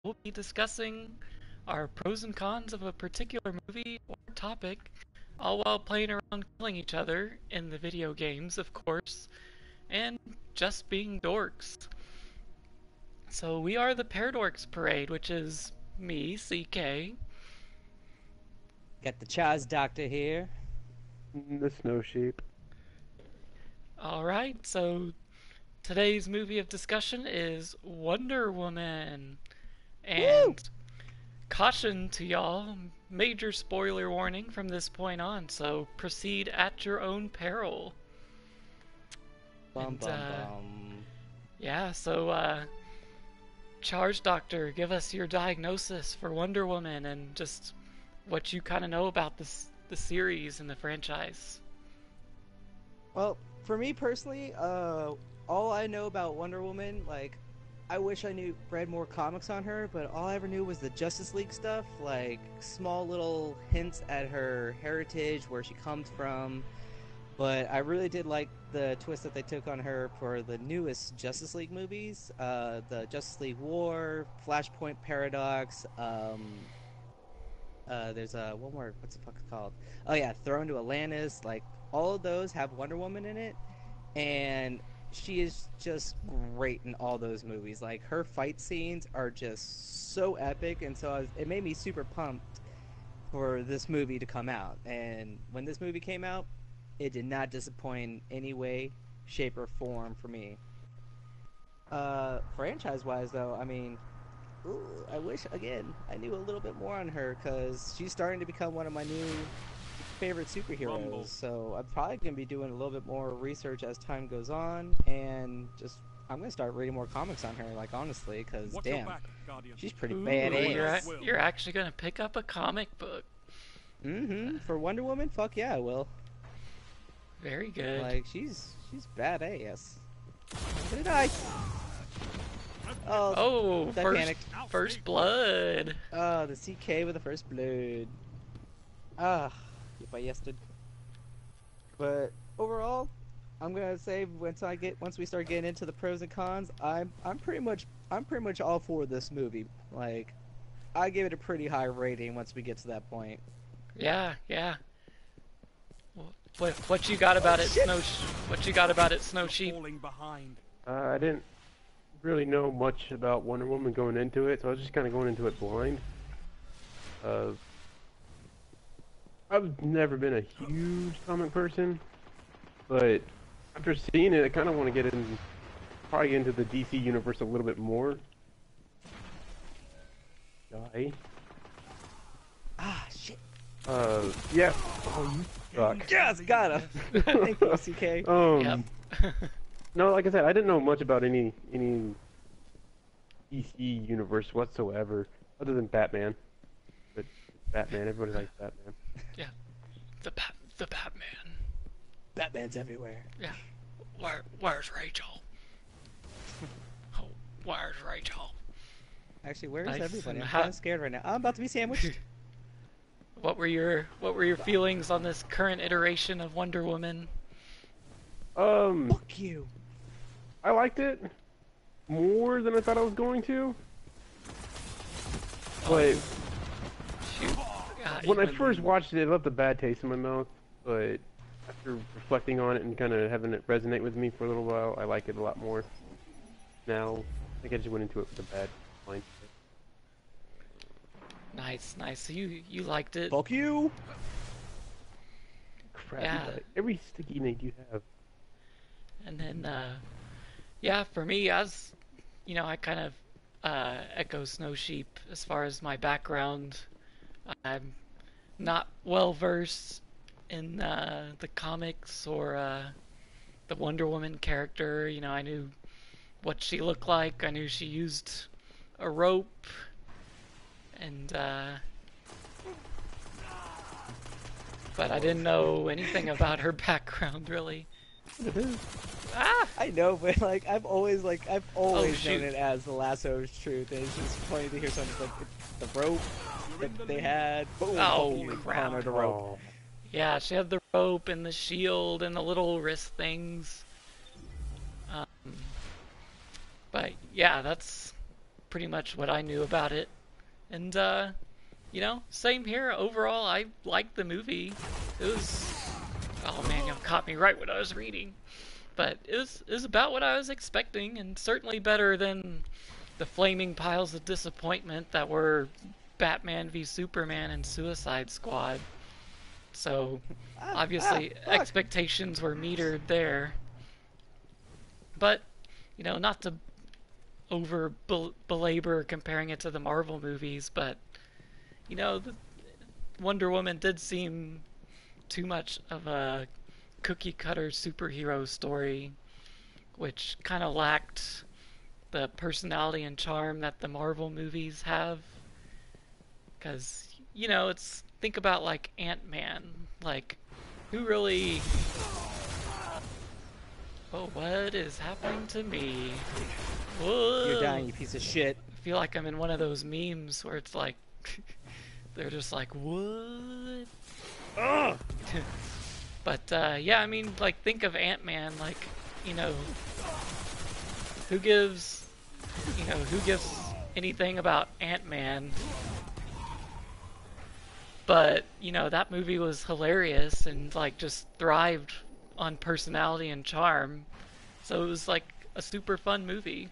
we'll be discussing our pros and cons of a particular movie or topic, all while playing around killing each other in the video games, of course, and just being dorks. So we are the Paradorx Parade, which is me, CK. Got the Chaz Doctor here. The snow sheep. Alright, so today's movie of discussion is Wonder Woman. Woo! And caution to y'all, major spoiler warning from this point on, so proceed at your own peril. Bum And, bum bum. Yeah, so, Charge Doctor, give us your diagnosis for Wonder Woman and just what you kind of know about the series and the franchise. Well, for me personally, all I know about Wonder Woman, like, I wish I read more comics on her, but all I ever knew was the Justice League stuff, like small little hints at her heritage, where she comes from. But I really did like the twist that they took on her for the newest Justice League movies, the Justice League War, Flashpoint Paradox. There's one more. What's the fuck it called? Oh yeah, Thrown to Atlantis. Like all of those have Wonder Woman in it, and she is just great in all those movies. Like her fight scenes are just so epic, and so it made me super pumped for this movie to come out. And when this movie came out, it did not disappoint in any way, shape, or form for me. Franchise-wise, though, I mean, I wish, again, I knew a little bit more on her, because she's starting to become one of my new favorite superheroes. Rumble. So I'm probably going to be doing a little bit more research as time goes on, and I'm going to start reading more comics on her, like, honestly, because, Watch your damn, back, Guardian. she's pretty Ooh, badass. you're actually gonna pick up a comic book. For Wonder Woman, fuck yeah, I will. Very good. Like, she's badass. Did I? Oh, Oh, I panicked. first blood. Oh, the CK with the first blood. Ah, if I yested. But overall, I'm gonna say once we start getting into the pros and cons, I'm pretty much all for this movie. Like, I give it a pretty high rating once we get to that point. Yeah, yeah. What you got about it, shit. What you got about it, Snow Sheep? Falling behind. I didn't really know much about Wonder Woman going into it, so I was just kind of going into it blind. I've never been a huge comic person, but after seeing it, I kind of want to probably get into the DC universe a little bit more. Die. Ah, shit. Yeah. Oh, you suck. Yes, got him. Thank you, CK. Yep. No, like I said, I didn't know much about any DC universe whatsoever, other than Batman. But Batman, everybody likes Batman. Yeah. The Batman. Batman's everywhere. Yeah. Where's Rachel? Oh, where's Rachel? Actually, where is Nice. everybody? And I'm how- kind of scared right now. I'm about to be sandwiched. What were your feelings on this current iteration of Wonder Woman? Fuck you. I liked it more than I thought I was going to. But Shoot. God, when I even- first watched it, it left a bad taste in my mouth. But after reflecting on it and kind of having it resonate with me for a little while, I like it a lot more. Now, I think I just went into it with a bad mindset. Nice. So you liked it. Fuck you. Crap, Yeah. you got every sticky nade you have. And then, yeah, for me, as you know, I kind of echo Snow Sheep as far as my background. I'm not well versed in the comics or the Wonder Woman character. You know, I knew what she looked like. I knew she used a rope, and but I didn't know anything about her background really. Ah! I know, but like I've always known shoot. it as the lasso of truth. And it's just funny to hear something like the rope that they had. Boom! Oh, holy crap. Connor, the rope. Oh. Yeah, she had the rope and the shield and the little wrist things. But yeah, that's pretty much what I knew about it. And you know, same here. Overall, I liked the movie. It was, oh man, you caught me right when I was reading. But it was about what I was expecting, and certainly better than the flaming piles of disappointment that were Batman v Superman and Suicide Squad. So obviously fuck. expectations were metered there. But you know, not to over belabor comparing it to the Marvel movies, but you know, Wonder Woman did seem too much of a cookie cutter superhero story, which kind of lacked the personality and charm that the Marvel movies have. Because, you know, it's, think about like Ant-Man. Like, who really. Oh, what is happening to me? Whoa. You're dying, you piece of shit. I feel like I'm in one of those memes where it's like. They're just like, what? Ugh! But, yeah, I mean, like, think of Ant-Man, like, you know, who gives anything about Ant-Man? But, you know, that movie was hilarious and, like, just thrived on personality and charm. So it was, like, a super fun movie.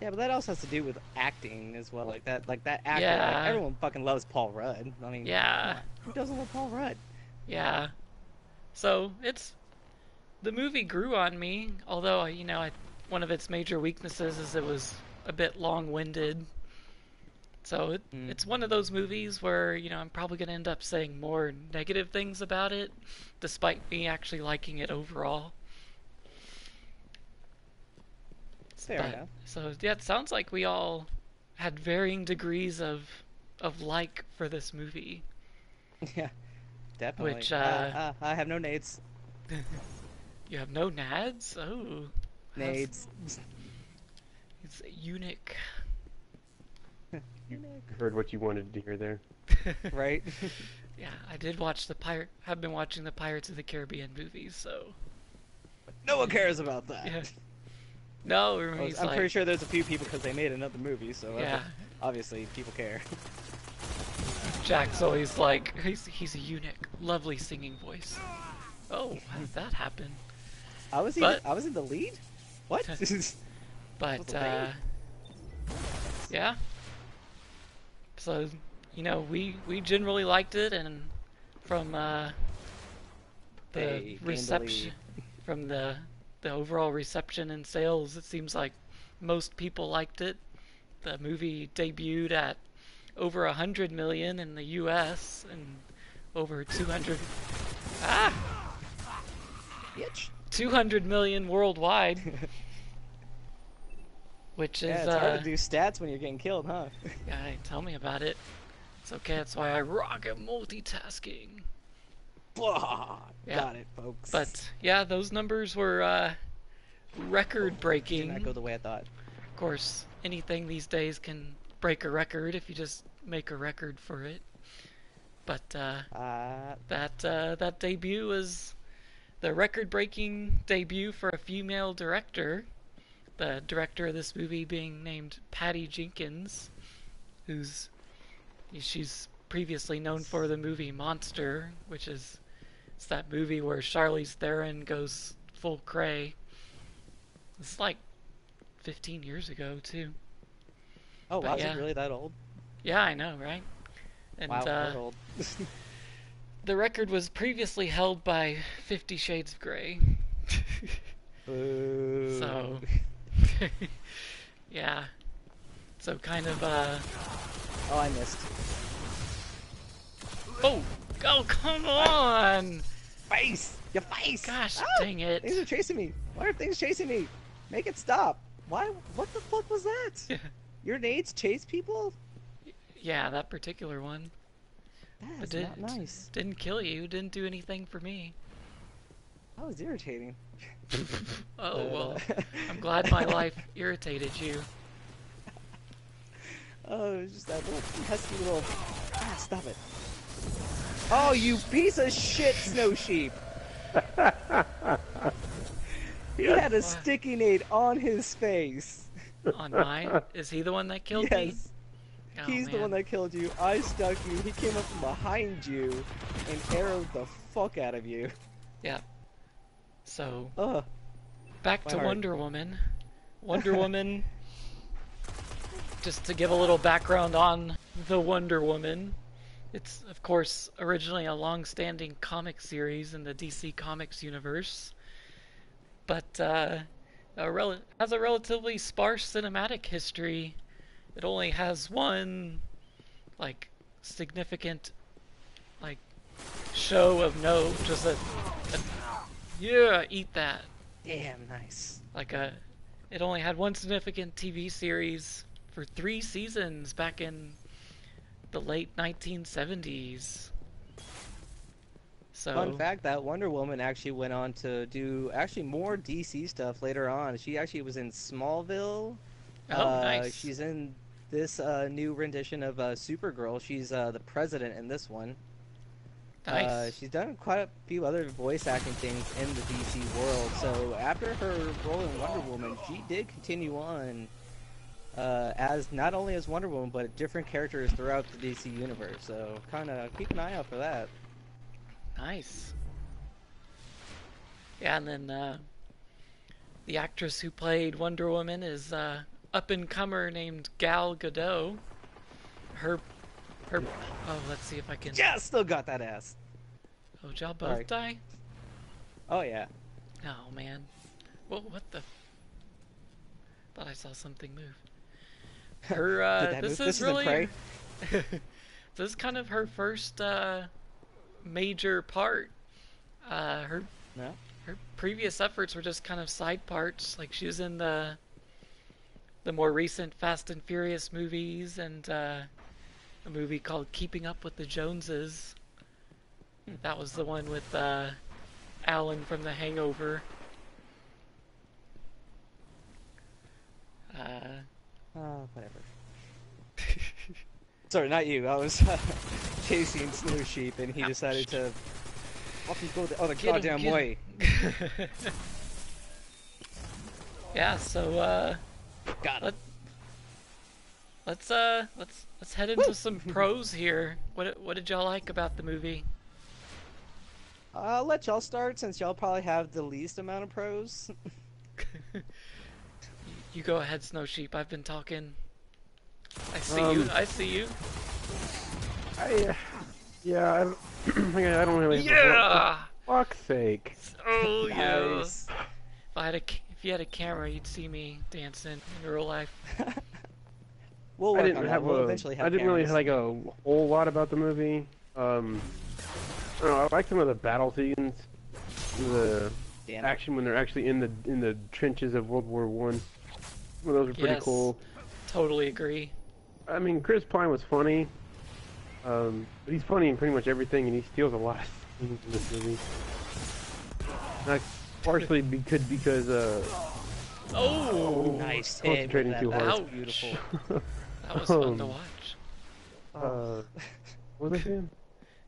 Yeah, but that also has to do with acting as well. Like that actor. Yeah. Like, everyone fucking loves Paul Rudd. I mean, Yeah. come on. Who doesn't love Paul Rudd? Yeah. So the movie grew on me, although, you know, one of its major weaknesses is it was a bit long-winded. So it's one of those movies where, you know, I'm probably going to end up saying more negative things about it, despite me actually liking it overall. Fair enough. So, yeah, it sounds like we all had varying degrees of like for this movie. Yeah, definitely. Which, I have no nades. You have no nads? Oh. Nades. It's eunuch. You heard what you wanted to hear there. Right? Yeah, I did watch have been watching the Pirates of the Caribbean movies, so. No one cares about that. Yeah. No, I'm pretty sure there's a few people because they made another movie, so yeah. Obviously people care. Jack's always like, he's a eunuch, lovely singing voice. Oh, how did that happen? I was in the lead? What? But yeah. So, you know, we generally liked it, and from the reception, from the overall reception and sales, it seems like most people liked it. The movie debuted at over 100 million in the U.S. and over 200. Bitch. 200 million worldwide. Which is it's hard to do stats when you're getting killed, huh? Yeah, tell me about it. It's okay. That's why I rock at multitasking. Yeah. Got it, folks. But yeah, those numbers were record-breaking. Did not go the way I thought. Of course, anything these days can break a record if you just make a record for it. But that debut was the record-breaking debut for a female director. The director of this movie being named Patty Jenkins, she's previously known for the movie Monster, which is it's that movie where Charlize Theron goes full cray. It's like 15 years ago too. Oh, But wow, yeah. is it really that old? Yeah, I know, right? And Wow, we're old. the record was previously held by 50 Shades of Grey. Boo. So, yeah. So kind of, Oh, I missed. Oh, come on! Face! Your face! Gosh, Ah! dang it. Things are chasing me. Why are things chasing me? Make it stop. Why? What the fuck was that? Your nades chase people? Yeah, that particular one. That's But not nice. Didn't kill you, didn't do anything for me. That was irritating. Oh, well, I'm glad my life irritated you. Oh, it was just that little pesky little... Ah, stop it. Oh, you piece of shit, Snow Sheep! He had a sticky nade on his face. On mine? Is he the one that killed me? Yes, Oh he's the one man. that killed you. I stuck you. He came up from behind you and arrowed the fuck out of you. Yeah. So Ugh, back my to heart. Wonder Woman. Wonder Woman. Just to give a little background on the Wonder Woman. It's of course originally a long-standing comic series in the DC Comics universe, but has a relatively sparse cinematic history. It only has one like significant like show of note, just a yeah, eat that. Damn nice. Like a it only had one significant TV series for 3 seasons back in the late 1970s. Fun So, fact, that Wonder Woman actually went on to do actually more DC stuff later on. She actually was in Smallville. oh, nice. She's in this new rendition of Supergirl. She's the president in this one. Nice. She's done quite a few other voice acting things in the DC world. So after her role in Wonder Woman, she did continue on as not only as Wonder Woman, but different characters throughout the DC universe. So kind of keep an eye out for that. Nice. Yeah, and then the actress who played Wonder Woman is up and comer named Gal Gadot. Her her oh, let's see if I can. Yeah, still got that ass. Oh, did y'all Sorry. both die? Oh yeah. Oh man. Well, what the thought I saw something move. Her Did that this move? This is isn't really Prey. this is kind of her first major part. Her No. her previous efforts were just kind of side parts. Like she was in the more recent Fast and Furious movies and a movie called Keeping Up with the Joneses. That was the one with Alan from The Hangover. Oh, whatever. Sorry, not you. I was chasing Snow Sheep, and he decided to fucking go the other Get him, goddamn get way. him. Yeah, so Got him. let's head into some pros here. What did y'all like about the movie? I'll let y'all start since y'all probably have the least amount of pros. You go ahead, Snow Sheep. I've been talking. I see Um, you. I see you. Yeah, I don't really. Yeah. For fuck's sake. Oh yeah. Nice. If you had a camera, you'd see me dancing in real life. We'll I work didn't on that. have We'll a. eventually have I didn't really cameras. like a whole lot about the movie. I don't know. I like some of the battle scenes, the Damn it. action when they're actually in the trenches of World War One. Some of those are pretty Yes. cool. Totally agree. I mean, Chris Pine was funny. But he's funny in pretty much everything, and he steals a lot of scenes in this movie. Like, partially because Oh, Nice hit. concentrating That too hard. was Ouch. beautiful. that was fun to watch. What was I saying?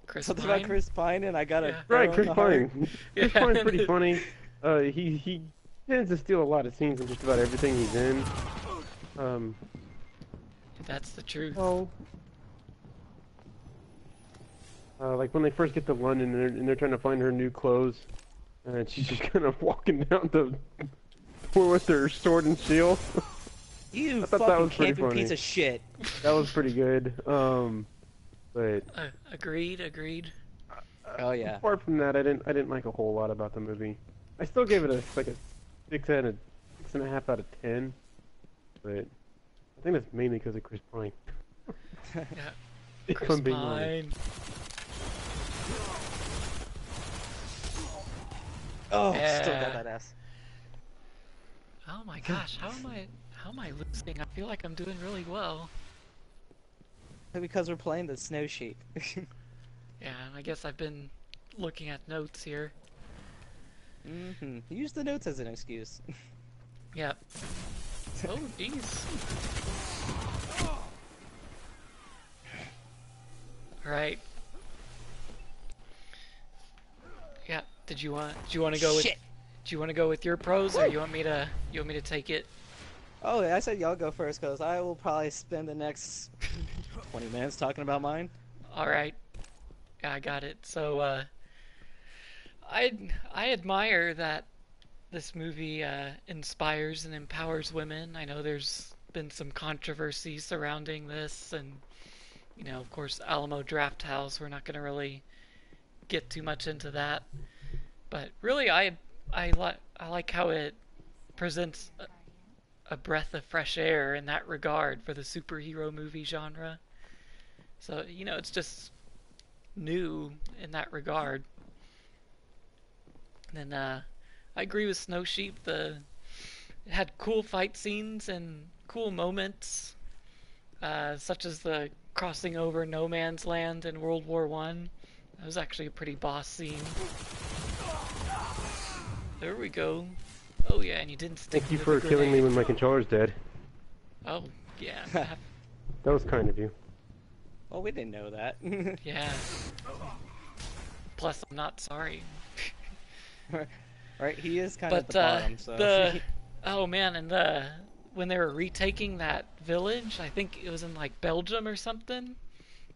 Chris Something Pine. about Chris Pine, and I got a Yeah. Right, arrow in Chris the heart. Pine. Yeah. Chris Pine's pretty funny. He tends to steal a lot of scenes in just about everything he's in. That's the truth. Oh. Like when they first get to London and they're trying to find her new clothes, and she's just kind of walking down the floor with her sword and shield. You I thought that fucking was pretty camping funny. piece of shit. That was pretty good. But Agreed. Oh yeah. apart from that, I didn't like a whole lot about the movie. I still gave it a 6.5 out of 10. But I think that's mainly because of Chris Pine. Yeah. If Chris I'm being honest. Pine. Oh, Yeah. still got that ass. Oh my gosh, how am I losing? I feel like I'm doing really well. Because we're playing the Snow Sheep. Yeah, I guess I've been looking at notes here. Use the notes as an excuse. Yep. Oh, jeez. Right. Yeah. Do you want to go with? Shit. Do you want to go with your pros, or you want me to take it? Oh, I said y'all go first because I will probably spend the next 20 minutes talking about mine. All right, yeah, I got it. So, I admire that this movie inspires and empowers women. I know there's been some controversy surrounding this, and of course, Alamo Drafthouse. We're not going to really get too much into that, but really, I like how it presents a breath of fresh air in that regard for the superhero movie genre. So it's just new in that regard. And then I agree with Snow Sheep. It had cool fight scenes and cool moments, such as the crossing over no man's land in World War One. That was actually a pretty boss scene. There we go. Oh yeah, and you didn't stick Thank you to for the killing me grenade. when my controller's dead. Oh yeah, That was kind of you. Well, we didn't know that. yeah. Plus, I'm not sorry. Right, he is kind of at But the bottom, so. oh man, and when they were retaking that village, I think it was in like Belgium or something,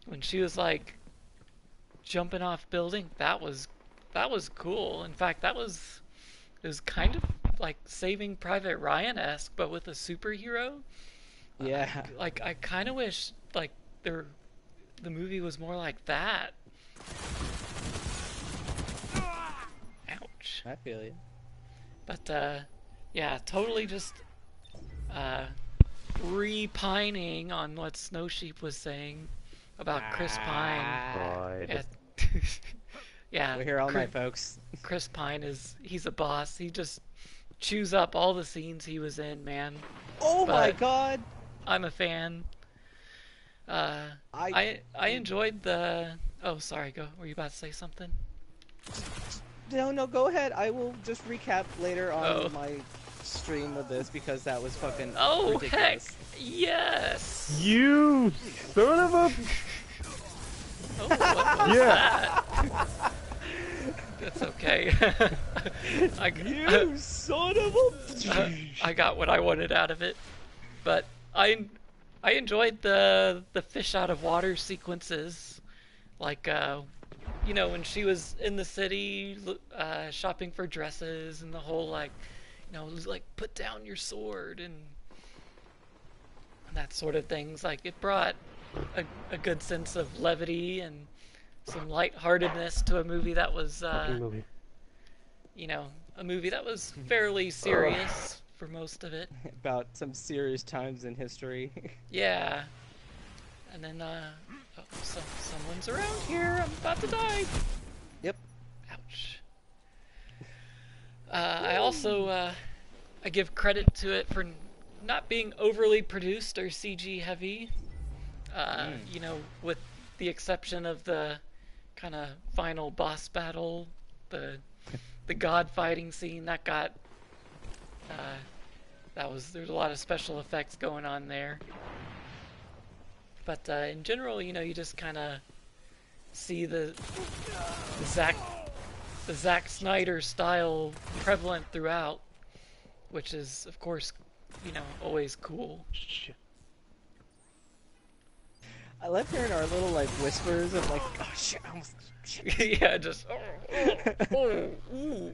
when she was like jumping off building, that was cool. In fact, it was kind of like Saving Private Ryan-esque, but with a superhero. Yeah, Like I kind of wish like there the movie was more like that. Ouch. I feel you. But yeah, totally just uh, repining on what Snow Sheep was saying about Chris Pine. God. Yeah, yeah. We're here all night, folks. Chris Pine he's a boss. He just chews up all the scenes he was in, man. Oh my But god! I'm a fan. I enjoyed the. Oh, sorry. Go. Were you about to say something? No, go ahead. I will just recap later on Oh. my stream of this because that was fucking Oh ridiculous. heck! Yes. You son of a... Oh, what was Yeah. that? That's okay. I, You son of a... I got what I wanted out of it, but I enjoyed the fish out of water sequences, like when she was in the city shopping for dresses and the whole like like put down your sword and that sort of things. Like it brought a good sense of levity and some lightheartedness to a movie that was Fucking movie. a movie that was fairly serious for most of it. About some serious times in history. Yeah. And then, someone's around here. I'm about to die. Yep. Ouch. I also, I give credit to it for not being overly produced or CG heavy. With the exception of the kind of final boss battle, the god fighting scene that got there's a lot of special effects going on there. But in general, you just kind of see the Zack Snyder style prevalent throughout, which is of course always cool. Shit. I love hearing our little like whispers of like, oh shit, I almost shit. Yeah, just ooh.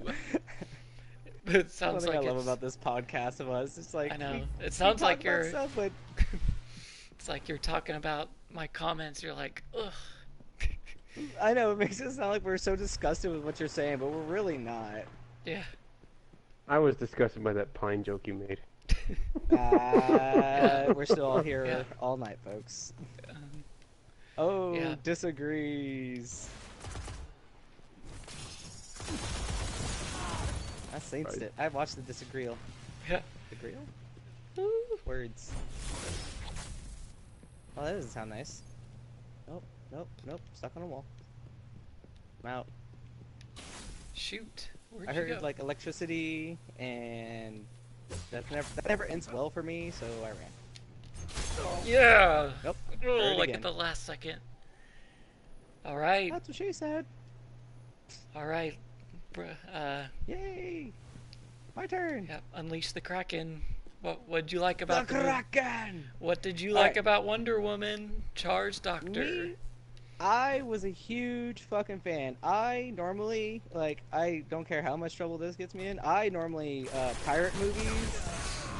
It sounds One thing like I love it's, about this podcast of us. It's like I know. we It sounds talk like about you're stuff, but it's like you're talking about my comments. You're like, ugh. I know it makes it sound like we're so disgusted with what you're saying, but we're really not. Yeah. I was disgusted by that pine joke you made. We're still all here Yeah. all night, folks. Um, Oh, Yeah. disagrees. I seen Right. it. I watched the disagreeal. yeah. Disagreeal? Words. Oh, that doesn't sound nice. Nope. Stuck on a wall. I'm out. Shoot. Where'd I you heard go? like electricity and that never ends well for me, so I ran. Yeah. Nope. Oh, Heard it like again. at the last second. All right. That's what she said. All right. Yay! My turn. Yeah. Unleash the Kraken. What'd you like The about the movie? Kraken! What did you like Alright, about Wonder Woman? Charles Doctor. me, I was a huge fucking fan. I normally, like, I don't care how much trouble this gets me in, I normally pirate movies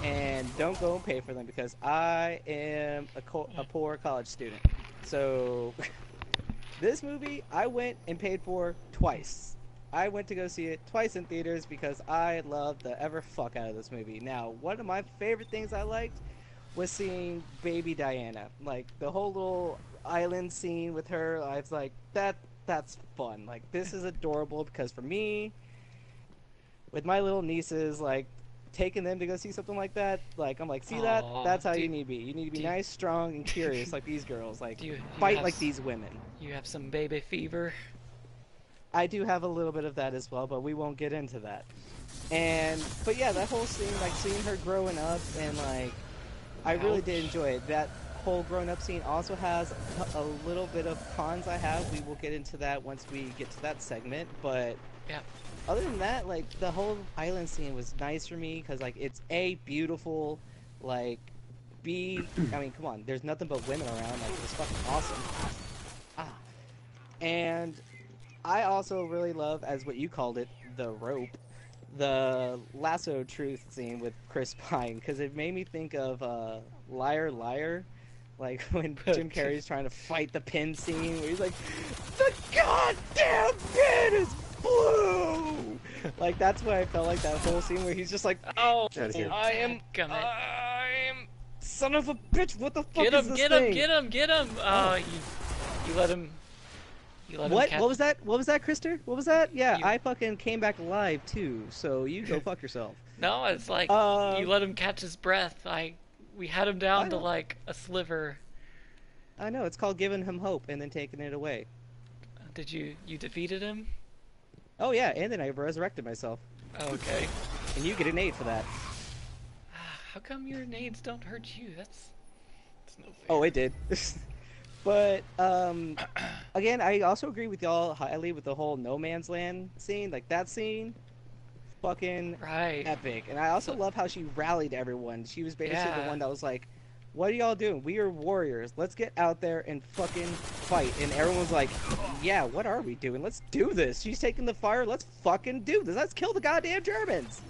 and don't go and pay for them because I am a poor college student. So this movie I went and paid for twice. I went to go see it twice in theaters because I loved the ever fuck out of this movie. Now, one of my favorite things I liked was seeing baby Diana. Like the whole little island scene with her, I was like, that's fun. Like this is adorable because for me, with my little nieces, like taking them to go see something like that, like I'm like, see that? Aw, That's how you need to be. You need to be do you, nice, strong, and curious like these girls. Like do you fight have like these women. you have some baby fever? I do have a little bit of that as well, but we won't get into that. But yeah, that whole scene, like seeing her growing up, and like, I really did Ouch. enjoy it. That whole grown up scene also has a little bit of cons I have. We will get into that once we get to that segment. But Yeah. other than that, like the whole island scene was nice for me because like it's a beautiful, like I mean, come on, there's nothing but women around. Like it was fucking awesome. Ah, and I also really love, as what you called it, the rope, the lasso truth scene with Chris Pine, because it made me think of Liar Liar, like when Jim Carrey's trying to fight the pin scene, where he's like, the goddamn pin is blue! Like, that's what I felt like that whole scene where he's just like, Oh, Out of here. dadgummit. son of a bitch, what the fuck Get is him! this Get thing? him! Get him! Get him! Oh, you let him. You let him What? catch. What was that? What was that, Krister? What was that? Yeah, You, I fucking came back alive too. So you go fuck yourself. no, it's like Uh, you let him catch his breath. We had him down I to know. like a sliver. I know. It's called giving him hope and then taking it away. Did you defeated him? Oh yeah, and then I resurrected myself, Okay. and you get an 8 for that. How come your nades don't hurt you? That's no fair. Oh, it did. But again, I also agree with y'all highly with the whole No Man's Land scene. Like that scene, fucking Right. epic. And I also So, love how she rallied everyone. She was basically the yeah. one that was like, "What are y'all doing? We are warriors. Let's get out there and fucking fight." And everyone's like, "Yeah, what are we doing? Let's do this. She's taking the fire. Let's fucking do this. Let's kill the goddamn Germans."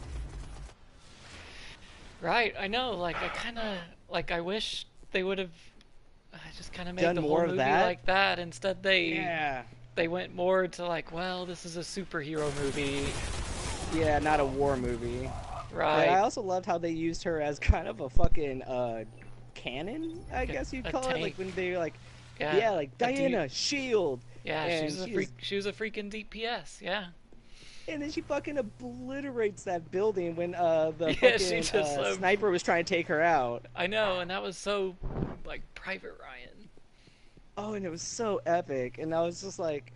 Right. I know. Like I kind of like. I wish they would have just kind of made Done the more whole of movie that? like that. Instead, Yeah. they went more to like, well, this is a superhero movie. Yeah, not a war movie. But I Right. also loved how they used her as kind of a fucking cannon, I guess you'd A call it. Like tank. when they're like, Yeah. yeah, like A du- Diana, shield, Yeah. and She was a freaking DPS. Yeah. and then she fucking obliterates that building when the Yeah. She fucking just. sniper was trying to take her out. I know, and that was so like Private Ryan. Oh, and it was so epic, and I was just like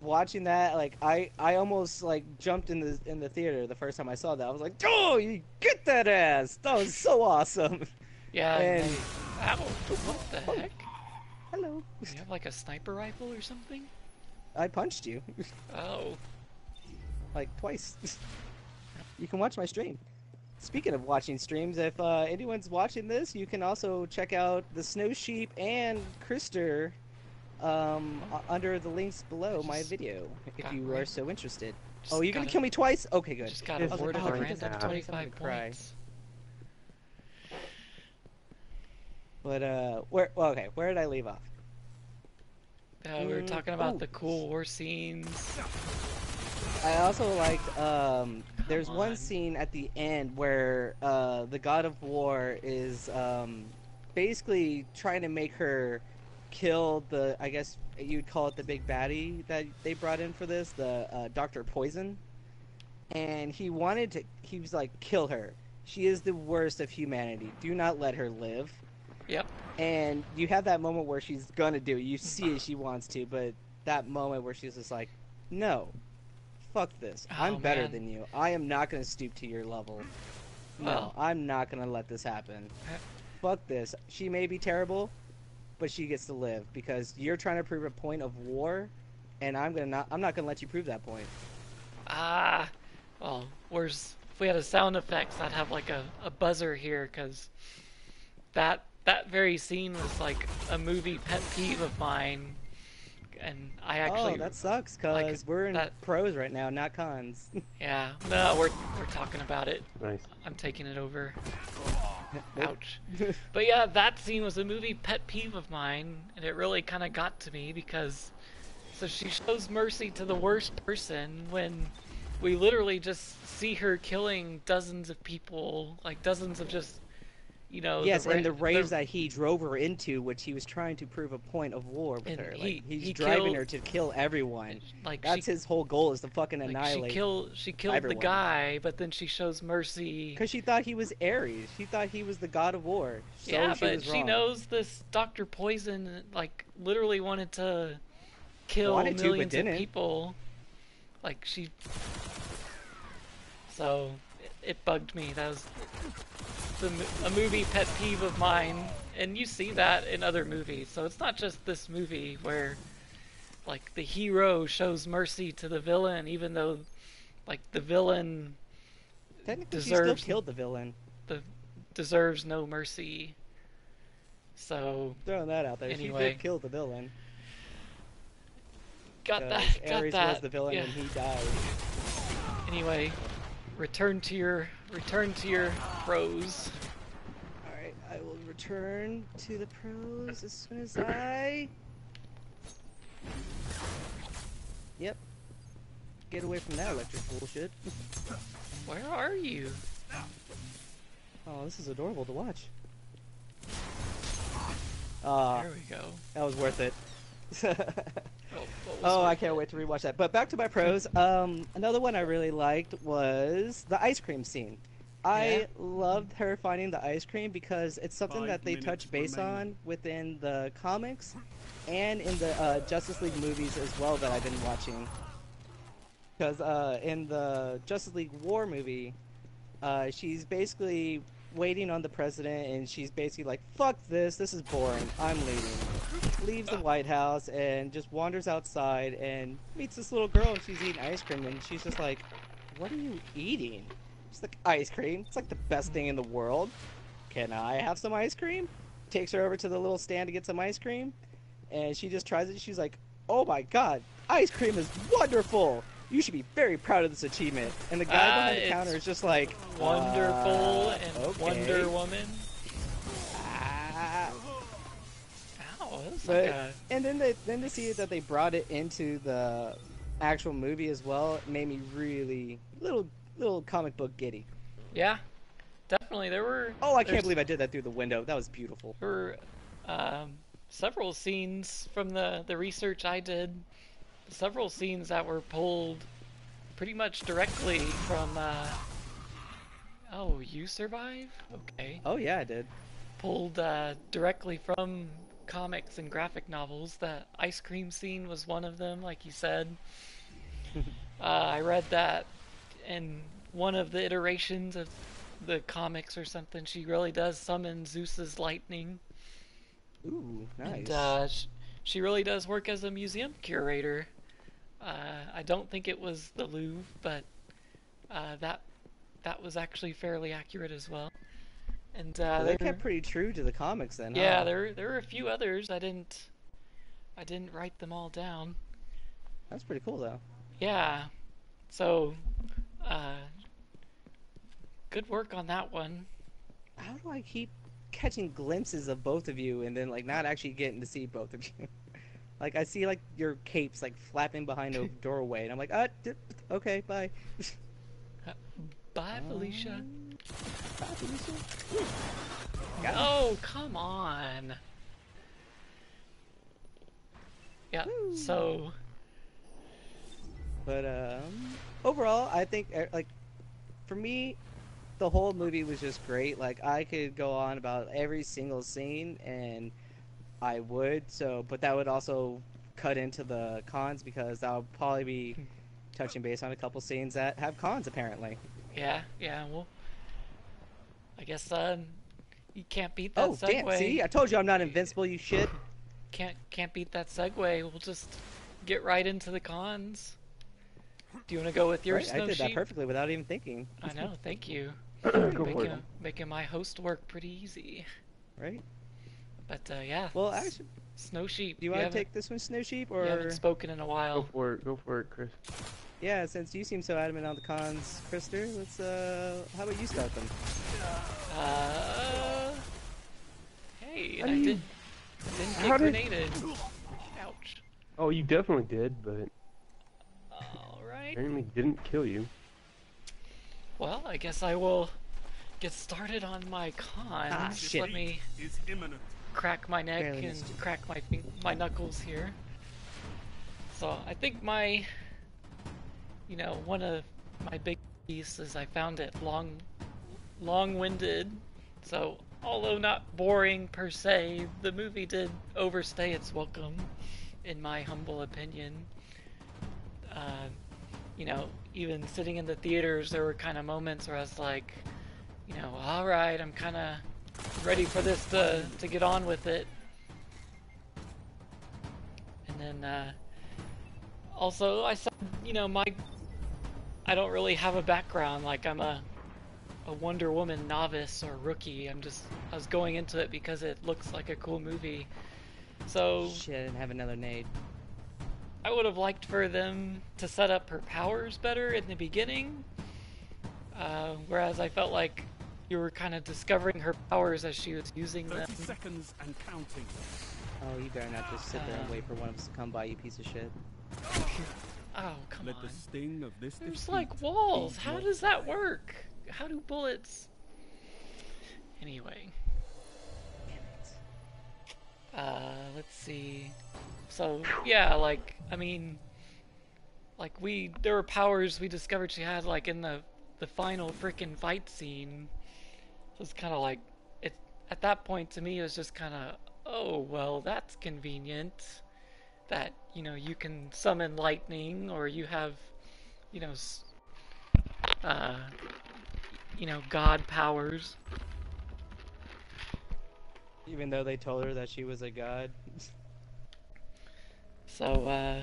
watching that. Like I almost like jumped in the theater the first time I saw that. I was like, oh, you get that ass! That was so awesome. Yeah. And Ow! What the heck? hello, You have like a sniper rifle or something? I punched you. Oh. Like twice. You can watch my stream. Speaking of watching streams, if anyone's watching this, you can also check out the Snow Sheep and Krister under the links below my Just video, if got you right. are so interested. Just Oh, you're gonna gotta- kill me twice? Okay, good. Just got Yes, awarded I was a like, oh, he random doesn't have to, I'm 25 gonna cry. points. But where did I leave off? We were talking about oh. the cool war scenes. I also liked there's Come one on. scene at the end where the God of War is basically trying to make her kill the, I guess you'd call it the big baddie that they brought in for this, the Dr. Poison. And he was like, kill her. She is the worst of humanity. Do not let her live. Yep. And you have that moment where she's gonna do it. You see it, she wants to, but that moment where she's just like, no, fuck this. Oh, I'm better man. than you. I am not gonna stoop to your level. No, Well. I'm not gonna let this happen. Uh, Fuck this. She may be terrible, but she gets to live because you're trying to prove a point of war, and I'm not gonna let you prove that point. Ah. Well, if we had a sound effects, I'd have like a buzzer here, because that very scene was like a movie pet peeve of mine, and I Oh, actually that sucks, like cause we're in that. pros right now, not cons. Yeah, no, we're talking about it. Nice. I'm taking it over. Nope. Ouch. But yeah, that scene was a movie pet peeve of mine, and it really kind of got to me because so she shows mercy to the worst person when we literally just see her killing dozens of people, like dozens of just, Yes, and the rage that he drove her into, which he was trying to prove a point of war with and her. Like he's he driving killed, her to kill everyone. like That's his whole goal, is to fucking like annihilate she killed the everyone. guy, but then she shows mercy. Because she thought he was Ares. She thought he was the god of war. So Yeah, she but was she wrong. knows this Dr. Poison like literally wanted to kill Wanted to, but millions of didn't. people. Like she, so it bugged me. That was a movie pet peeve of mine, and you see that in other movies. So it's not just this movie where like the hero shows mercy to the villain, even though like the villain Technically, she deserves still killed the villain. deserves no mercy. So Throwing that out there. She Anyway. did kill the villain. got that. 'Cause Got Ares that. was the villain Yeah. and he died. Anyway, return to your pros. Alright, I will return to the pros as soon as I... Yep. Get away from that electric bullshit. Where are you? Oh, this is adorable to watch. There we go. That was worth it. What was Oh, I worth can't it? wait to rewatch that. But back to my pros. Another one I really liked was the ice cream scene. I Yeah? loved her finding the ice cream because it's something 5 that they minutes touch base remaining. on within the comics and in the Justice League movies as well that I've been watching. Because in the Justice League War movie, she's basically waiting on the president, and she's basically like, fuck this is boring, I'm leaving. Leaves the White House and just wanders outside and meets this little girl, and she's eating ice cream, and she's just like, what are you eating? She's like, ice cream, it's like the best thing in the world. Can I have some ice cream? Takes her over to the little stand to get some ice cream, and she just tries it. She's like, oh my god, ice cream is wonderful! You should be very proud of this achievement. And the guy behind the it's counter is just like, Wonderful and okay. Wonder Woman. Ah. Ow, that was But like a... and then to see that they brought it into the actual movie as well, it made me really little comic book giddy. Yeah, definitely. Oh, I can't there's- believe I did that through the window. That was beautiful. There were several scenes from the research I did. Several scenes that were pulled pretty much directly from. Oh, you survive? Okay. Oh yeah, I did. Pulled directly from comics and graphic novels. The ice cream scene was one of them, like you said. I read that in one of the iterations of the comics or something. She really does summon Zeus's lightning. Ooh, nice. And she really does work as a museum curator. I don't think it was the Louvre, but that was actually fairly accurate as well. And So they kept pretty true to the comics then. yeah, huh? there were a few others. I didn't write them all down. That's pretty cool though. Yeah, so good work on that one. How do I keep catching glimpses of both of you and then like not actually getting to see both of you? Like I see like your capes like flapping behind a doorway, and I'm like, okay, bye. Bye, Felicia. Bye, Felicia. Got him. Oh, come on. Yeah, Woo. so But overall, I think like for me, the whole movie was just great. Like I could go on about every single scene, and I would. So, but that would also cut into the cons because that would probably be touching base on a couple scenes that have cons apparently. yeah, well, I guess you can't beat that Oh segue. damn! See, I told you I'm not invincible. You shit. Can't beat that segue. We'll just get right into the cons. Do you want to go with your Right, I snow did that sheep? perfectly without even thinking. I know, thank you. Go for it. Making my host work pretty easy. Right. But yeah, Well, actually, snow sheep. do you want to take this one, Snow Sheep, You haven't or spoken in a while. Go for it, Chris. yeah? Since you seem so adamant on the cons, Krister, let's how about you start them? Uh, hey, How I do you- didn't how get did- grenaded. Ouch. Oh, you definitely did, but All right. apparently didn't kill you. Well, I guess I will get started on my cons. Ah, Just shit. let me Is imminent. crack my neck Barely and missed you. crack my knuckles here. So I think one of my big pieces, I found it long-winded. So although not boring per se, the movie did overstay its welcome, in my humble opinion. Even sitting in the theaters, there were kind of moments where I was like, all right, I'm kind of ready for this to get on with it. And then also I said, I don't really have a background, like I'm a Wonder Woman novice or rookie. I was going into it because it looks like a cool movie. So Shit, I didn't have another nade. I would have liked for them to set up her powers better in the beginning, whereas I felt like you were kind of discovering her powers as she was using 30 them. seconds and counting. Oh, you better not just sit there and wait for one of us to come by, you piece of shit. Oh, come Let on. the sting of this There's defeat like walls. be How your does that pride. work? How do bullets... Anyway. Let's see. So, yeah, there were powers we discovered she had, like, in the final freaking fight scene. So it's kind of like, at that point, to me, it was just kind of, oh, well, that's convenient. That, you can summon lightning, or you have, you know, uh, god powers. Even though they told her that she was a god. So,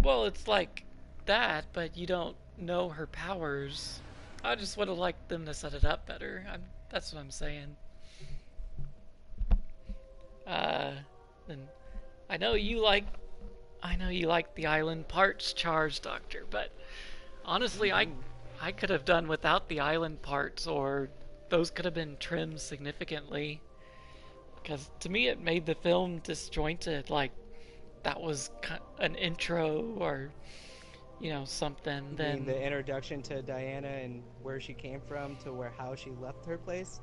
well, it's like that, but you don't know her powers. I just would have liked them to set it up better. That's what I'm saying. Then I know you like the island parts charge, Doctor, but honestly, I could have done without the island parts, or those could have been trimmed significantly. Because to me, it made the film disjointed. Like that was an intro, or something. I Then mean, the introduction to Diana and where she came from to how she left her place.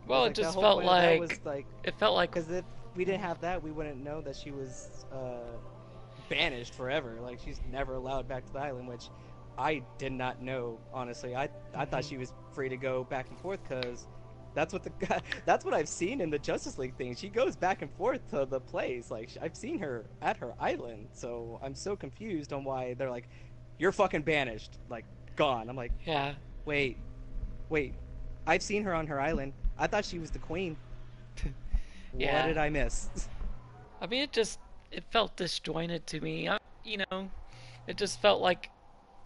well, Like, it the just whole felt point of that like was like, it felt like because if we didn't have that, we wouldn't know that she was banished forever. Like she's never allowed back to the island, which I did not know. Honestly, I thought she was free to go back and forth because that's what that's what I've seen in the Justice League thing. She goes back and forth to the place. Like I've seen her at her island, so I'm so confused on why they're like, "You're fucking banished, like gone." I'm like, yeah. wait, I've seen her on her island. I thought she was the queen. Yeah. What did I miss? I mean, it felt disjointed to me. It just felt like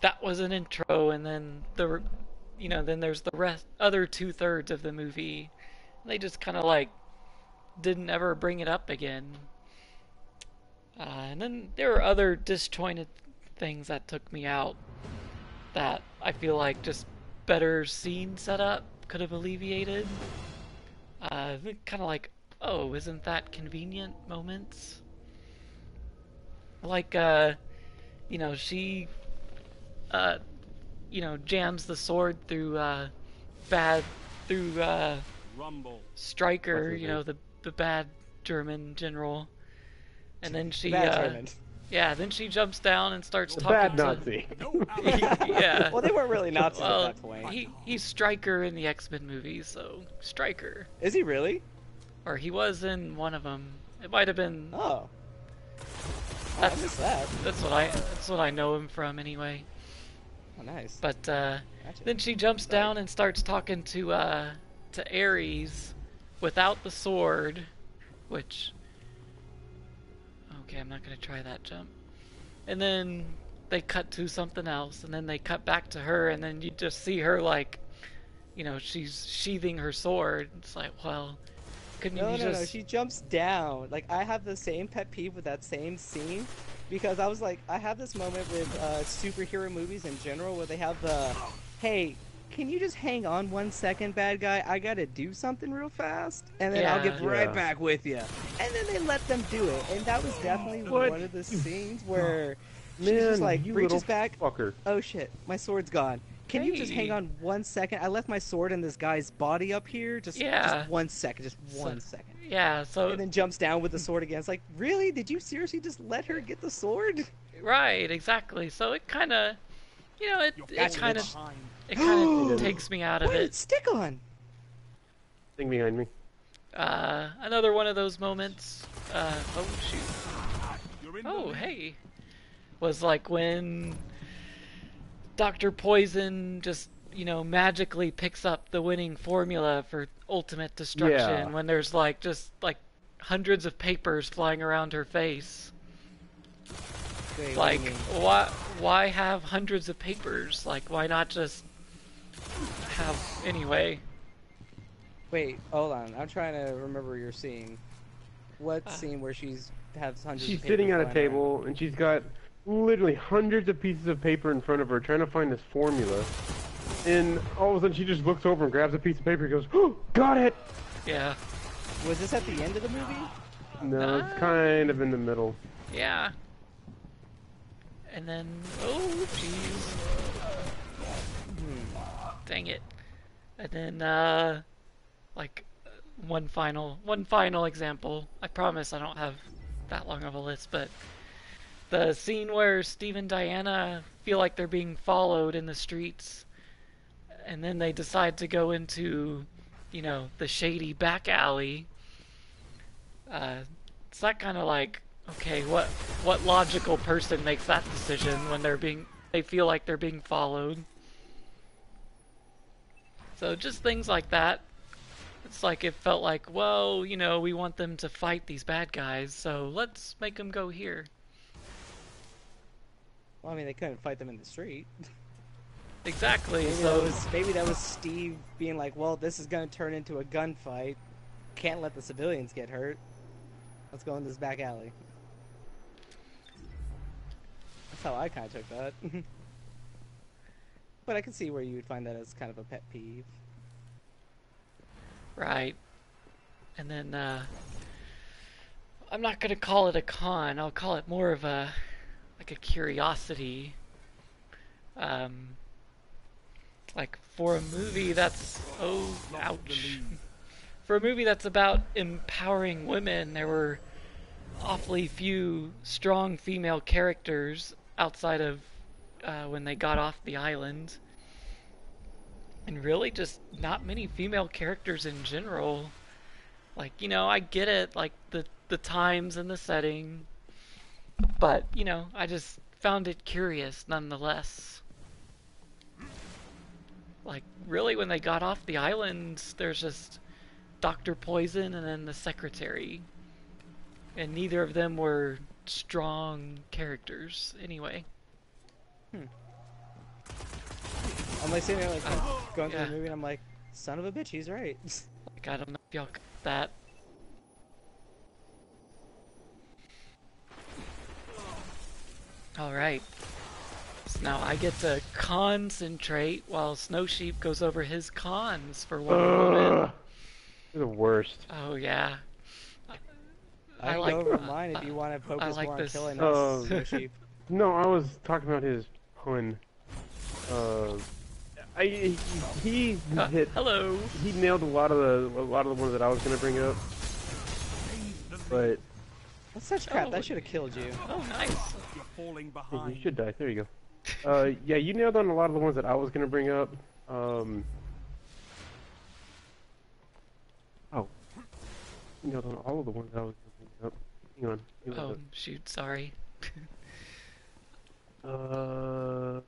that was an intro, and then then there's the other 2/3 of the movie. They just kind of like didn't ever bring it up again. And then there were other disjointed things that took me out that I feel like just better scene setup could have alleviated. Kind of like, oh, isn't that convenient moments? Like, she, jams the sword through, Rumble. Stryker, What's his name? the bad German general. And then she, Bad German. yeah, then she jumps down and starts The talking bad to... Nazi. No ally. Yeah. Well, they weren't really Nazis Well, at that point. he's Stryker in the X-Men movies, so Stryker. Is he really? Or he was in one of them. It might have been... Oh. I That's, missed that. that's what I know him from anyway. Oh, nice. But Gotcha. then she jumps down and starts talking to Ares without the sword, which... Okay, I'm not gonna try that jump. And then they cut to something else, and then they cut back to her, and then you just see her like, she's sheathing her sword. It's like, well, couldn't No, you no, no. just? She jumps down. Like I have the same pet peeve with that same scene, because I was like, I have this moment with superhero movies in general where they have the, hey, can you just hang on 1 second, bad guy? I gotta do something real fast, and then I'll get Yeah, right Yeah. back with you. And then they let them do it, and that was definitely What? one of the scenes where she's Man, just like you reaches little back. fucker. Oh shit, my sword's gone. Can you just hang Hey. on 1 second? I left my sword in this guy's body up here. Just Yeah. 1 second, just So, 1 second. yeah. So And then jumps down with the sword again. It's like, really? Did you seriously just let her get the sword? right, exactly. So it kind of, it You're it falling kind of behind. it kind of It is. takes me out of Why did it. it stick on? Thing behind me. Another one of those moments. Oh shoot. You're in the Oh lead. hey. Was like when Dr. Poison just, magically picks up the winning formula for ultimate destruction Yeah. when there's like just like hundreds of papers flying around her face. Wait, Like what do you mean? why have hundreds of papers? Like why not just have anyway? Wait, hold on. I'm trying to remember your scene. What Uh, scene where she's has hundreds She's of sitting papers at a flying around? table and she's got literally hundreds of pieces of paper in front of her trying to find this formula. And all of a sudden she just looks over and grabs a piece of paper and goes, "Oh, got it!" Yeah. Was this at the end of the movie? No, it's kind of in the middle. Yeah. And then oh jeez. Dang it. And then like one final example. I promise I don't have that long of a list, but the scene where Steve and Diana feel like they're being followed in the streets, and then they decide to go into, the shady back alley. It's that kind of like, okay, what logical person makes that decision when they feel like they're being followed? So just things like that. It's like it felt like, well, we want them to fight these bad guys, so let's make them go here. Well, I mean, they couldn't fight them in the street. Exactly. Maybe that was Steve being like, well, this is gonna turn into a gunfight. Can't let the civilians get hurt. Let's go in this back alley. That's how I kind of took that. But I can see where you would find that as kind of a pet peeve. right. And then I'm not gonna call it a con. I'll call it more of a curiosity. Like for a movie that's Lost the ouch. lead. For a movie that's about empowering women, there were awfully few strong female characters outside of when they got off the island. And really just not many female characters in general. Like, I get it, like the times and the setting. But, I just found it curious nonetheless. Like, really, when they got off the island, there's just Dr. Poison and then the secretary. And neither of them were strong characters, anyway. I'm like sitting there like going through yeah. the movie and I'm like, son of a bitch, he's right. Like, I don't know if y'all got that. Alright. So now I get to concentrate while Snow Sheep goes over his cons for one moment. Ugh. You're the worst. Oh, yeah. I can like- go over mine if you want to focus like more this. on killing Oh. us, Snow Sheep. No, I was talking about his pun. He hit. Hello. He nailed a lot of the ones that I was gonna bring up, Save the lead. but That's such crap. Oh. That should have killed you. Oh, nice. You're falling yeah, behind. you should die. There you go. Yeah, you nailed on a lot of the ones that I was gonna bring up. Oh, you nailed on all of the ones I was gonna bring up. Hang on. Give me Oh, shoot, sorry. a-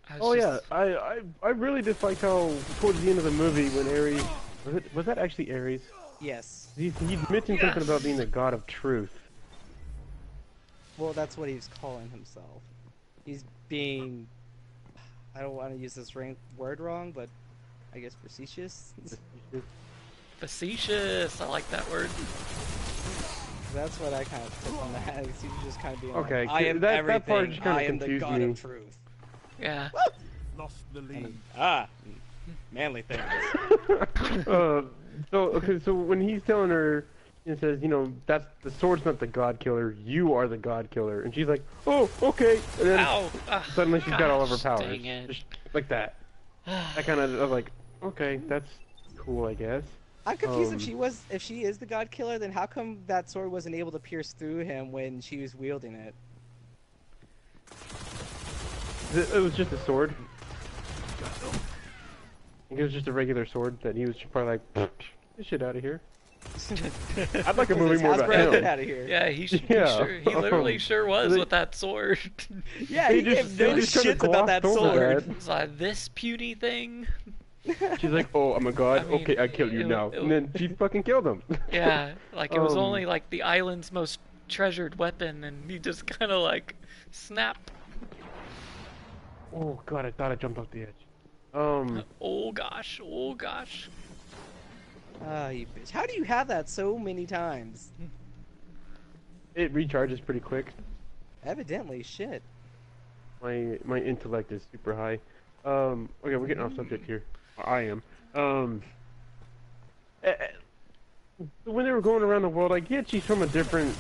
I was Oh yeah, just- I really disliked how towards the end of the movie when Ares was that actually Ares? Yes. He mentioned something about being the god of truth. Well, that's what he's calling himself. He's being, I don't want to use this word wrong, but I guess facetious. Facetious. I like that word. That's what I kind of took from that. He's just kind of being Okay, like, I am that everything. part just kinda I am the confused God me. of truth. Yeah. Lost the lead. Manly things. So when he's telling her, he says, you know, that's the sword's not the god killer, you are the god killer, and she's like, oh, okay, and then Ow! suddenly she's got all of her Gosh, powers, dang it. just like that. I kind of was like, okay, that's cool, I guess. I'm confused if she is the god killer, then how come that sword wasn't able to pierce through him when she was wielding it? It was just a sword. I think it was just a regular sword that he was probably like, get this shit out of here. I'd like a movie more about Get him. out of here. Yeah, he literally sure was they- with that sword. Yeah, he gave no just kinda shits about that glossed over sword. that. It's like this puny thing. She's like, oh, I'm a god. I mean, okay, I kill you now. And then she fucking killed him. Yeah, like it was Um, only like the island's most treasured weapon, and he just kind of like snap. Oh god, I thought I jumped off the edge. Oh gosh, oh gosh. Ah, you bitch. How do you have that so many times? It recharges pretty quick. Evidently, shit. My intellect is super high. Okay, we're getting off subject here. I am. When they were going around the world, I get she's from a different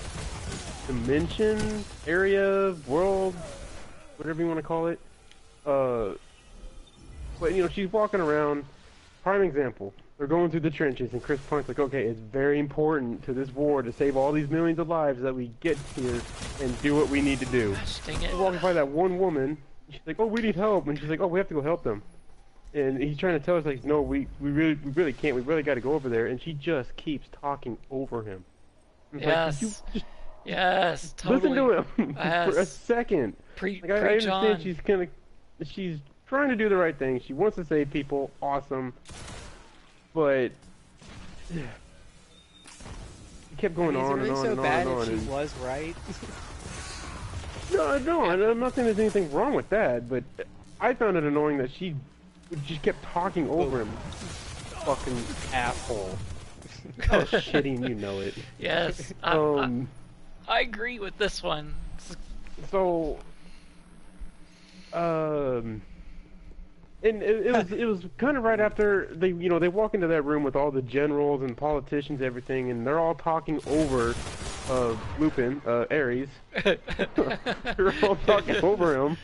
dimension, area, world, whatever you want to call it. But you know, she's walking around. Prime example. They're going through the trenches, and Chris Punk's like, okay, it's very important to this war to save all these millions of lives that we get here and do what we need to do. Gosh, dang She's it. walking by that one woman. She's like, oh, we need help. And she's like, oh, we have to go help them. And he's trying to tell us, like, no, we really can't. We really got to go over there. And she just keeps talking over him. It's like, Yes. you just Yes, totally. listen to him for a Yes. second. Pre- Like, I preach understand on. she's trying to do the right thing. She wants to save people. Awesome. But it kept going Is it on really and on so and on bad and on. if she and- was right? No, I'm not saying there's anything wrong with that, but I found it annoying that she just kept talking over him. Fucking asshole. I was shitting, you know it. Yes, I agree with this one. So, and it was kind of right after they walk into that room with all the generals and politicians, everything, and they're all talking over Lupin, Ares. They're all talking over him.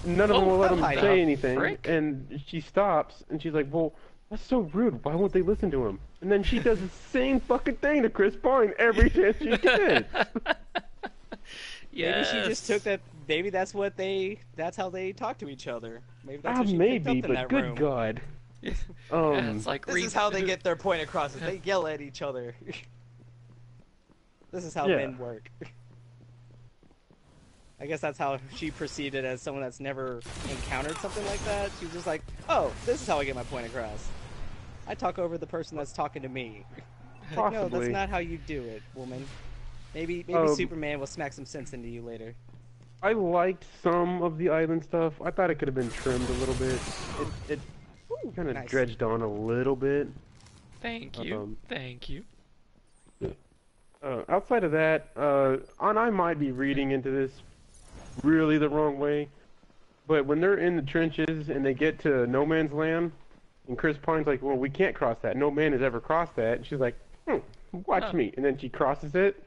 None of them will let him what the say anything, frick? and she stops and she's like, "Well, that's so rude. Why won't they listen to him?" And then she does the same fucking thing to Chris Pine every chance she gets. Yes. Maybe she just took that. Maybe that's how they talk to each other. Maybe that's what she Maybe, picked up in but that good room. God. Yeah, it's like This is how they get their point across. Is they yell at each other. This is how Yeah. men work. I guess that's how she perceived it as someone that's never encountered something like that. She was just like, "Oh, this is how I get my point across. I talk over the person that's talking to me." Like, no, that's Possibly. not how you do it, woman. Maybe Superman will smack some sense into you later. I liked some of the island stuff. I thought it could have been trimmed a little bit. It kind of nice. dredged on a little bit. Thank you. Thank you. Outside of that, and I might be reading into this really the wrong way, but when they're in the trenches and they get to no man's land, and Chris Pine's like, well, we can't cross that. No man has ever crossed that. And she's like, watch Huh. me. And then she crosses it.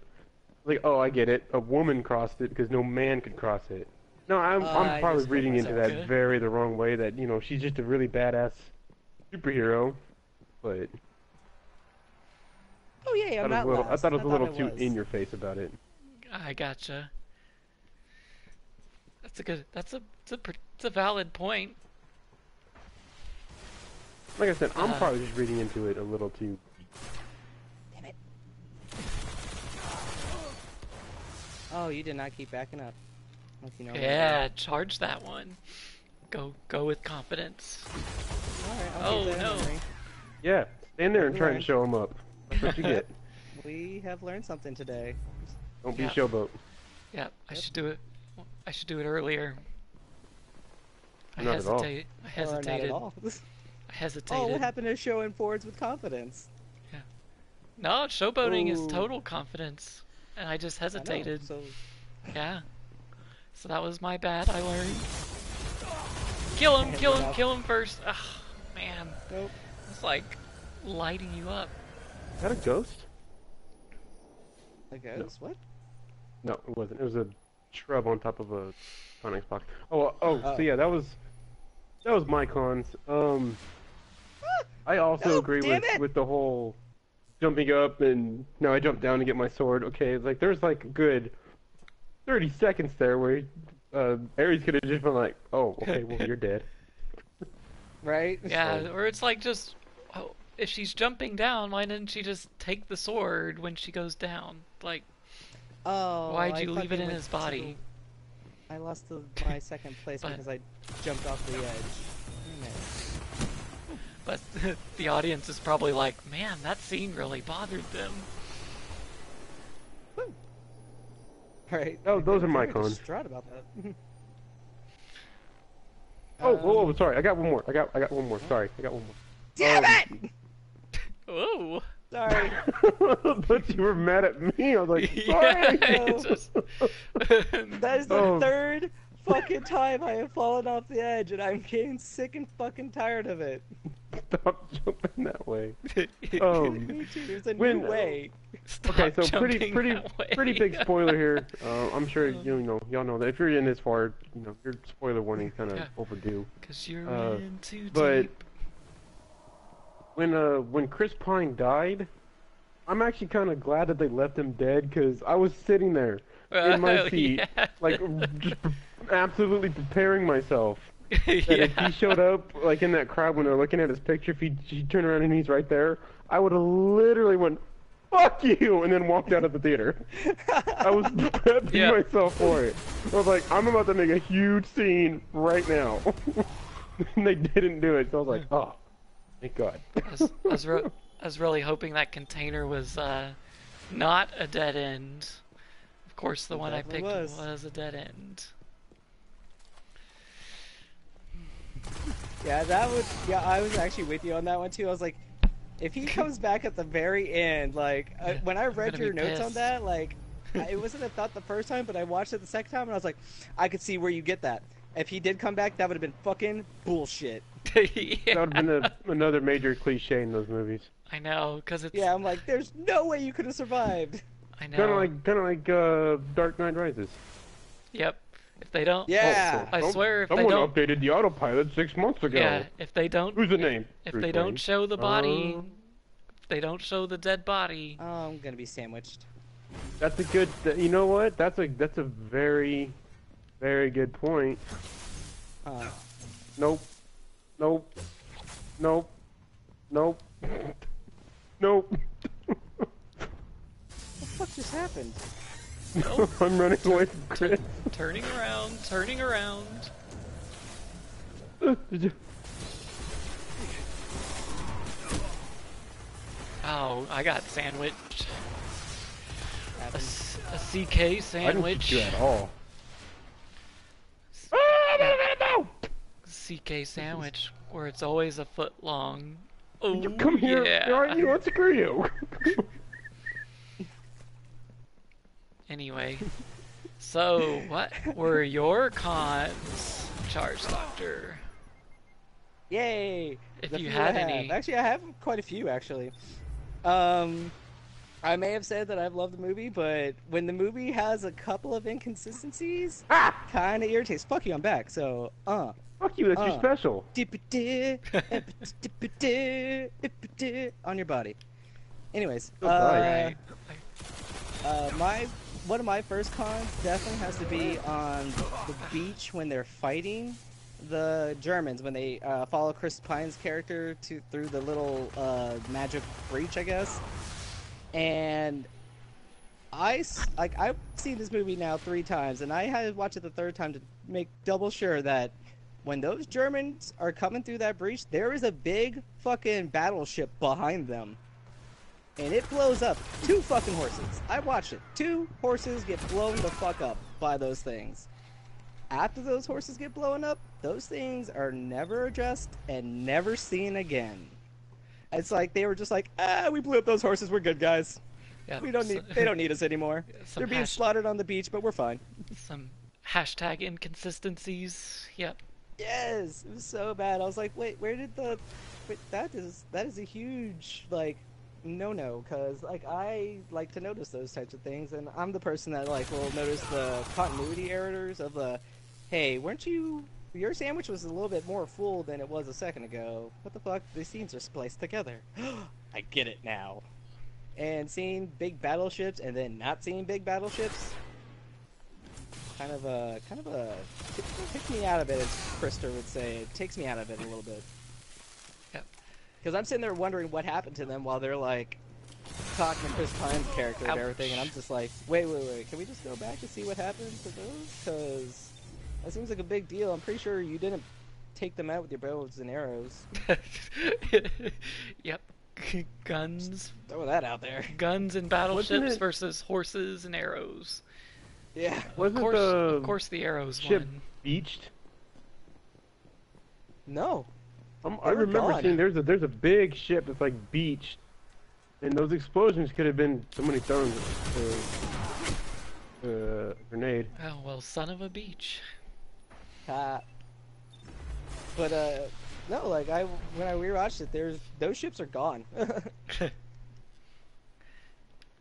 Like, oh, I get it. A woman crossed it because no man could cross it. No, I'm I probably just reading into myself. that Okay. very the wrong way, that, you know, she's just a really badass superhero, but Oh yeah, I'm not I lost. thought it was a little it too was. in your face about it. I gotcha. That's a valid point. Like I said, I'm probably just reading into it a little too. Damn it. Oh, you did not keep backing up. Like, you know, Yeah, charge that one. Go with confidence. Alright, Oh, I'll keep that in no. memory. Yeah, stand there and try and Learned. show them up. That's what you get. We have learned something today. Don't be Yeah. a showboat. Yeah, I should do it. I should do it earlier. I Not at all. hesitate. I Or not at hesitated. all. I Oh, hesitated. what happened to showing forwards with confidence? No, showboating is Ooh. total confidence, and I just I know, hesitated. so Yeah. So that was my bad. I learned. Kill him! Kill him! Kill him first! Ugh, man. nope. It's like lighting you up. Is that a ghost? A ghost? What? No, it wasn't. It was a shrub on top of a Sonic box. Oh, so yeah, that was my cons. I also No, agree damn it! with the whole jumping up and now I jump down to get my sword. Okay, like there's like a good 30 seconds there where Ares could have just been like, oh, okay, well you're dead. Right? Yeah, or it's like just, oh, if she's jumping down, why didn't she just take the sword when she goes down? Like, Oh, why'd I you leave it fucking in went his to body? I lost my second place But- because I jumped off the edge. Damn it. But the audience is probably like, man, that scene really bothered them. Right. Oh, those are my Very cons. distraught about that. Oh, sorry, I got one more. I got one more. Sorry, I got one more. Damn it! Oh, Sorry. But you were mad at me. I was like, yeah, sorry. it's just... That is the Oh. third fucking time I have fallen off the edge, and I'm getting sick and fucking tired of it. Stop jumping that way. Me too. There's a when- new way. Stop Okay, so jumping that way. pretty big spoiler here. I'm sure y'all know that if you're in this far, your spoiler warning kind of Yeah. overdue. 'Cause you're Uh, in too but- deep. When Chris Pine died, I'm actually kind of glad that they left him dead because I was sitting there in my Oh, seat, yeah. like just absolutely preparing myself. That if Yeah. he showed up like in that crowd when they're looking at his picture, if he turned around and he's right there, I would have literally went, "Fuck you," and then walked out of the theater. I was prepping Yeah. myself for it. I was like, I'm about to make a huge scene right now. And they didn't do it, so I was like, oh, thank God. I was really hoping that container was not a dead end. Of course, the one I picked definitely was a dead end. Yeah, I was actually with you on that one too. I was like, if he comes back at the very end, like, when I read gonna your be notes on pissed. that, like, it wasn't a thought the first time, but I watched it the second time, and I was like, I could see where you get that. If he did come back, that would have been fucking bullshit. Yeah, That would have been another major cliche in those movies. I know, because it's. Yeah, I'm like, there's no way you could have survived. I know. Kind of like Dark Knight Rises. Yep. If they don't. Yeah. I swear, if they Someone don't. updated the autopilot 6 months ago. Yeah, if they don't. Who's the name? If Bruce they don't Wayne. show the body. If they don't show the dead body. Oh, I'm gonna be sandwiched. That's a good. You know what? That's a very, very good point. Nope. Nope. Nope. Nope. Nope. What the fuck just happened? I'm running away from Chris. Turning around, turning around. Oh, I got sandwiched. Happened. A CK I didn't sandwich. shoot you at all. CK sandwich, where it's always a foot long. Oh, You come here. yeah. You know what? You know what? Screw you. Anyway, so what were your cons, Charge Doctor? Yay! If The you few had I have. any. Actually, I have quite a few, actually. I may have said that I've loved the movie, but when the movie has a couple of inconsistencies, kind of irritates. Fuck you, I'm back. So, Fuck you. That's your special. on your body. Anyways, Goodbye. one of my first cons definitely has to be on the beach when they're fighting the Germans, when they follow Chris Pine's character through the little magic breach, I guess. And I've seen this movie now 3 times, and I had to watch it the third time to make double sure that when those Germans are coming through that breach, there is a big fucking battleship behind them. And it blows up 2 fucking horses. I watched it. 2 horses get blown the fuck up by those things. after those horses get blown up, those things are never addressed and never seen again. It's like they were just like, we blew up those horses. We're good, guys. Yeah, We don't need. They don't need us anymore. some They're being slaughtered on the beach, but we're fine. some hashtag inconsistencies. Yep. Yes, it was so bad. I was like, wait, where did the? Wait, that is a huge like no, because like I like to notice those types of things, and I'm the person that like will notice the continuity errors of the, hey, weren't you? Your sandwich was a little bit more full than it was a second ago. What the fuck? These scenes are spliced together. I get it now. And seeing big battleships and then not seeing big battleships, kind of takes me out of it, as Krister would say. It takes me out of it a little bit. Yep. Because I'm sitting there wondering what happened to them while they're like talking to Chris Pine's character and everything, and I'm just like, wait, can we just go back and see what happened to those? Because that seems like a big deal. I'm pretty sure you didn't take them out with your bows and arrows. Yep. Guns. Throw that out there. Guns and Wasn't battleships it- versus horses and arrows. Yeah. Wasn't Of course the arrows ship won. beached? No. I They were remember gone. seeing there's a big ship that's like beached, and those explosions could have been somebody throwing a grenade. Oh well, son of a beach. But no, like when I rewatched it, those ships are gone.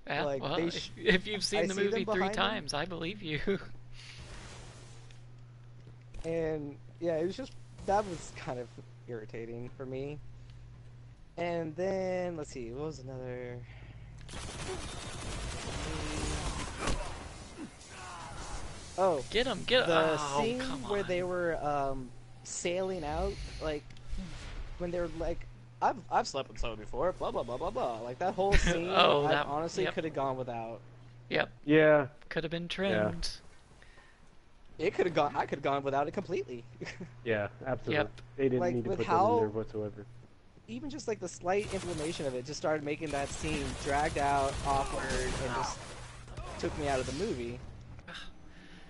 Yeah, Like, well, they if you've seen I the see them movie three behind them. times, I believe you. And yeah, it was just that was kind of irritating for me. And then let's see, what was another? Oh, Get him, get him. the Oh, scene come where on. they were sailing out, like when they were like, I've slept with someone before, blah blah blah blah blah. Like that whole scene, Oh, I that- honestly yep. could have gone without. Yep, Yeah, could have been trimmed. It could have gone. I could have gone without it completely. yeah, absolutely. Yep. They didn't Like, need to with put that in how- there whatsoever. Even just like the slight inflammation of it just started making that scene dragged out, awkward, and just took me out of the movie.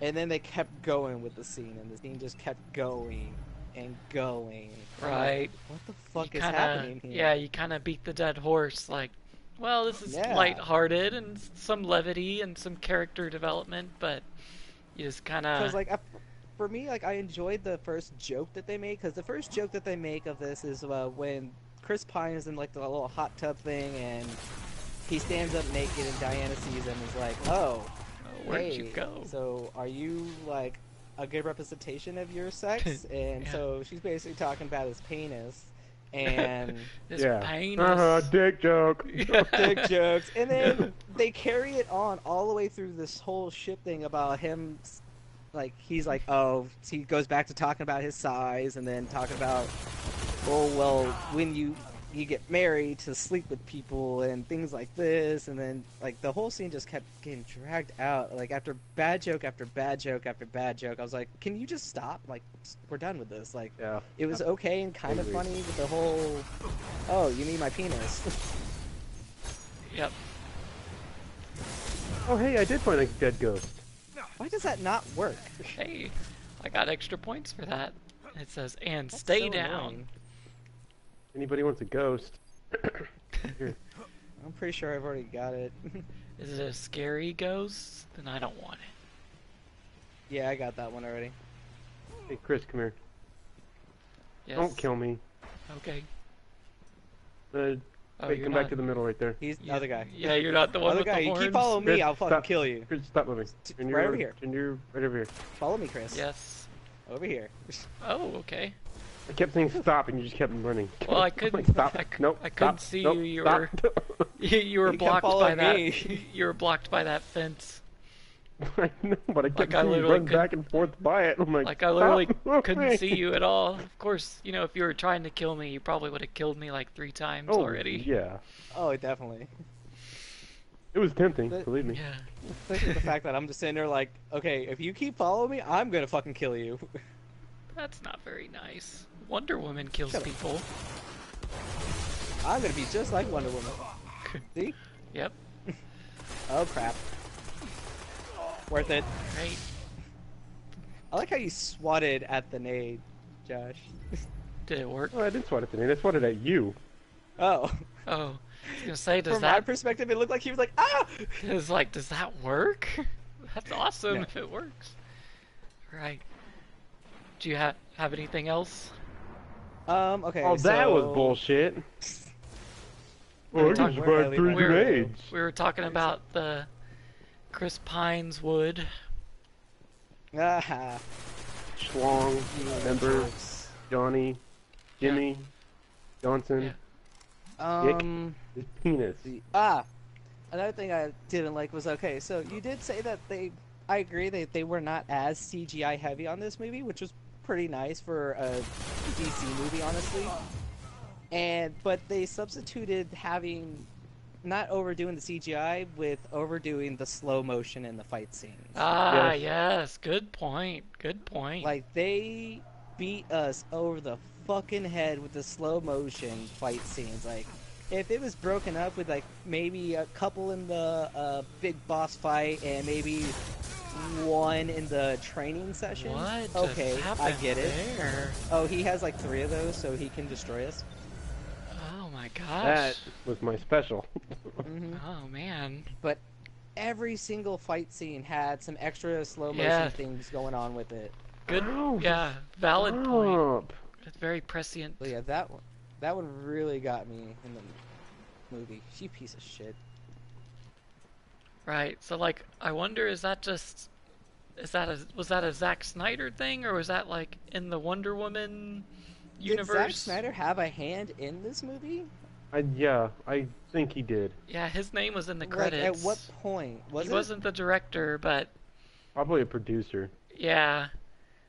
And then they kept going with the scene, and the scene just kept going and going. I'm like, Right. what the fuck You is kinda- happening here? Yeah, you kind of beat the dead horse. Like, well, this is Yeah. lighthearted and some levity and some character development, but you just kind Because of. like for me, like I enjoyed the first joke that they made. Because the first joke that they make of this is when Chris Pine is in like the little hot tub thing, and he stands up naked, and Diana sees him and is like, "Oh, Where'd hey, you go? so are you like a good representation of your sex?" And Yeah. so she's basically talking about his penis and This Yeah. pain Dick joke. dick jokes, and then they carry it on all the way through this whole ship thing about him. Like he's like, oh, he goes back to talking about his size, and then talking about, oh well, when you get married to sleep with people and things like this, and then like the whole scene just kept getting dragged out. Like after bad joke after bad joke after bad joke, I was like, can you just stop? Like we're done with this. Like Yeah. it was okay and kind of Agreed. funny with the whole, oh, you mean my penis? Yep. Oh, hey, I did find a dead ghost. Why does that not work? Hey, I got extra points for that. It says, and That's stay so down. annoying. Anybody wants a ghost? Here. I'm pretty sure I've already got it. Is it a scary ghost? Then I don't want it. Yeah, I got that one already. Hey, Chris, come here. Yes. Don't kill me. Okay. Hey, you're come not- back to the middle right there. He's the Yeah, other guy. Yeah, you're not the one Other with guy, the you horns. keep following me, Chris, I'll fucking stop. kill you. Chris, stop moving. And Right over here. And you're right over here. Follow me, Chris. Yes. Over here. Oh, okay. I kept saying stop, and you just kept running. Well, I I'm couldn't. like, stop. I Nope. couldn't stop. see Nope. you. You stop. were. You were You kept blocked by following that. me. You were blocked by that fence. I know, but I kept Like, I seeing you literally run couldn't- back and forth by it. I'm like, Like I literally stop. couldn't see you at all. Of course, you know, if you were trying to kill me, you probably would have killed me like 3 times Oh, already. yeah. Oh, definitely. It was tempting, But- believe me. Yeah. Especially the fact that I'm just sitting there like, okay, if you keep following me, I'm gonna fucking kill you. That's not very nice. Wonder Woman kills Shut up. people. I'm gonna be just like Wonder Woman. See? Yep. Oh crap. Worth it. Right. I like how you swatted at the nade, Josh. Did it work? Oh, I didn't swat at the name. I swatted at you. Oh. Oh, I was gonna say, does From my that perspective, it looked like he was like, ah! does that work? That's awesome No. if it works. Right. Do you have anything else? Okay, Oh, that was so- bullshit. We were Oh, I talking- just where grabbed I 3 leave my- grenades. We were talking about the Chris Pines wood. Ah, Schlong, member, Johnny, Jimmy, Johnson, his penis. another thing I didn't like was, okay, so you did say that I agree that they were not as CGI heavy on this movie, which was pretty nice for a DC movie, honestly. But they substituted having not overdoing the CGI with overdoing the slow motion in the fight scenes. Ah, Yes. yes. Good point. Good point. Like, they beat us over the fucking head with the slow motion fight scenes. Like, if it was broken up with, like, maybe a couple in the big boss fight and maybe one in the training session. what? Okay, just I happened get it. there? Oh, he has like 3 of those, so he can destroy us. Oh my gosh. That was my special. Hmm Oh man. But every single fight scene had some extra slow motion Yeah. things going on with it. Good. Oh, Yeah. Valid point. Stop. It's very prescient. But yeah, that one really got me in the movie. She piece of shit. Right. So like, I wonder, was that a Zack Snyder thing, or was that like in the Wonder Woman universe? Did Zack Snyder have a hand in this movie? Yeah, I think he did. Yeah, his name was in the Like, credits. at what point was he it? wasn't the director, but Probably a producer. yeah.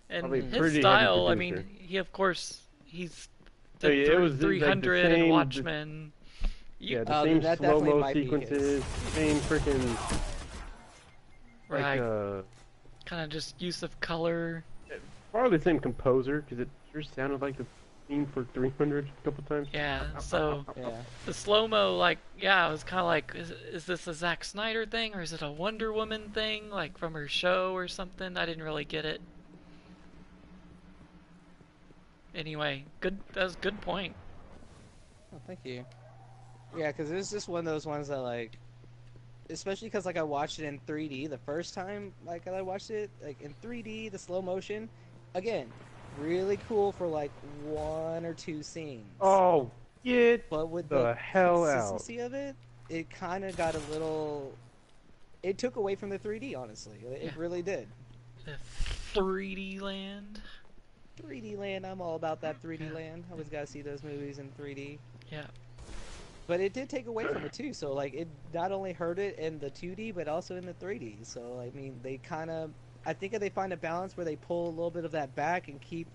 And Probably his pretty heavy style, I producer. mean, he of course he's So, the yeah, it was like the 300 same- and Watchmen. Yeah, the Oh, same that slow definitely mo might be sequences, same freaking Right. like Kind of just use of color. probably the same composer because it sure sounded like the theme for 300 a couple times. Yeah. So Yeah. the slow mo, like, yeah, it was kind of like, is this a Zack Snyder thing, or is it a Wonder Woman thing, like from her show or something? I didn't really get it. Anyway, good. That was a good point. Oh, thank you. Yeah, because it was just one of those ones that, like, especially because, like, I watched it in 3D the first time, like, I watched it, like, in 3D, the slow motion, again, really cool for, like, 1 or 2 scenes. Oh, get But with the the hell out. consistency of it, it kind of got a little... It took away from the 3D, honestly. It Yeah. really did. The 3D land. 3D land, I'm all about that 3D land. I always gotta see those movies in 3D. Yeah. But it did take away from it too, so like it not only hurt it in the 2D but also in the 3D. So I mean, they kind of, I think if they find a balance where they pull a little bit of that back and keep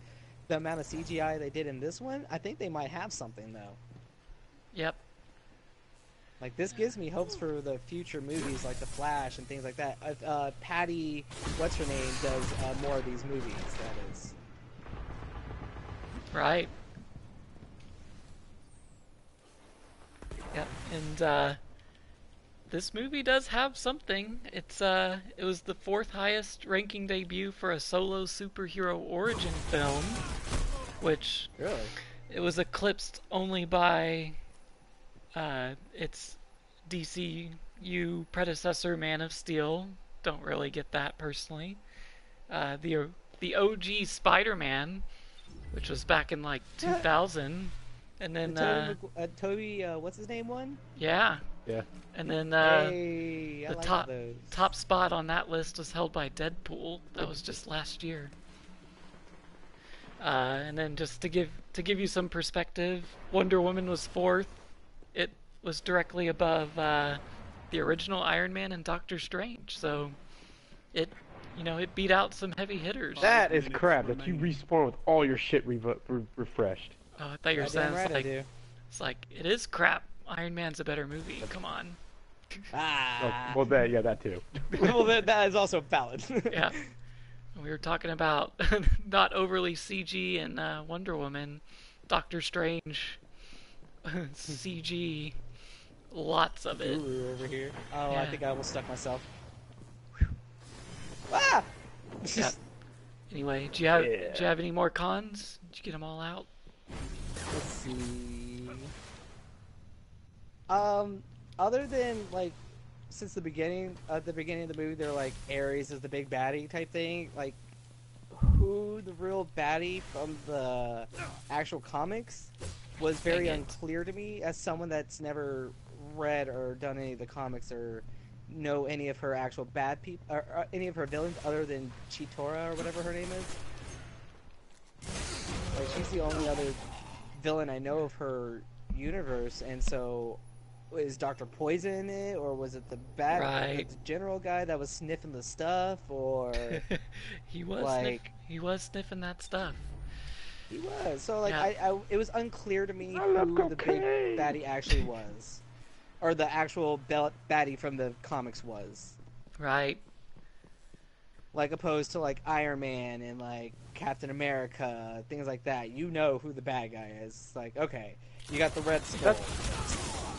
the amount of CGI they did in this one, I think they might have something though. Yep. Like this gives me hopes for the future movies like The Flash and things like that. If Patty, what's her name, does more of these movies, that is. Right. Yep. And this movie does have something. It was the 4th highest ranking debut for a solo superhero origin film, which Really? it was eclipsed only by its DCU predecessor, Man of Steel. Don't really get that personally. The OG Spider-Man, which was back in like 2000, and then Toby, what's his name one? yeah, Yeah. and then Hey, I the like those. top spot on that list was held by Deadpool. That was just last year. And then just to give you some perspective, Wonder Woman was 4th. It was directly above the original Iron Man and Doctor Strange. So it beat out some heavy hitters. That is crap that you respawn with all your shit refreshed. Oh, I thought you were saying Goddamn right I it's like, do. it's like it is crap. Iron Man's a better movie. Come on. Oh, Ah. well, that too. Well, that is also valid. Yeah. We were talking about not overly CG in Wonder Woman, Doctor Strange, CG, lots of it. Guru over here. Oh, I Yeah. think I almost stuck myself. Ah! Yeah. Anyway, do you Yeah. have any more cons? Did you get them all out? Let's see. Um, other than like, since the beginning, at the beginning of the movie, they're like Ares is the big baddie type thing. Like, who the real baddie from the actual comics was very Dang it. unclear to me as someone that's never read or done any of the comics or know any of her actual bad people or any of her villains other than Cheetora or whatever her name is. Like, she's the only other villain I know of her universe, and so is Dr. Poison in it, or was it Right. the general guy that was sniffing the stuff, or like He was sniffing that stuff. he was. So like Yeah. it was unclear to me I love who the big cocaine. baddie actually was, or the actual baddie from the comics was. Right. Like opposed to like Iron Man and like Captain America, things like that. You know who the bad guy is. It's like, okay, you got the Red Skull.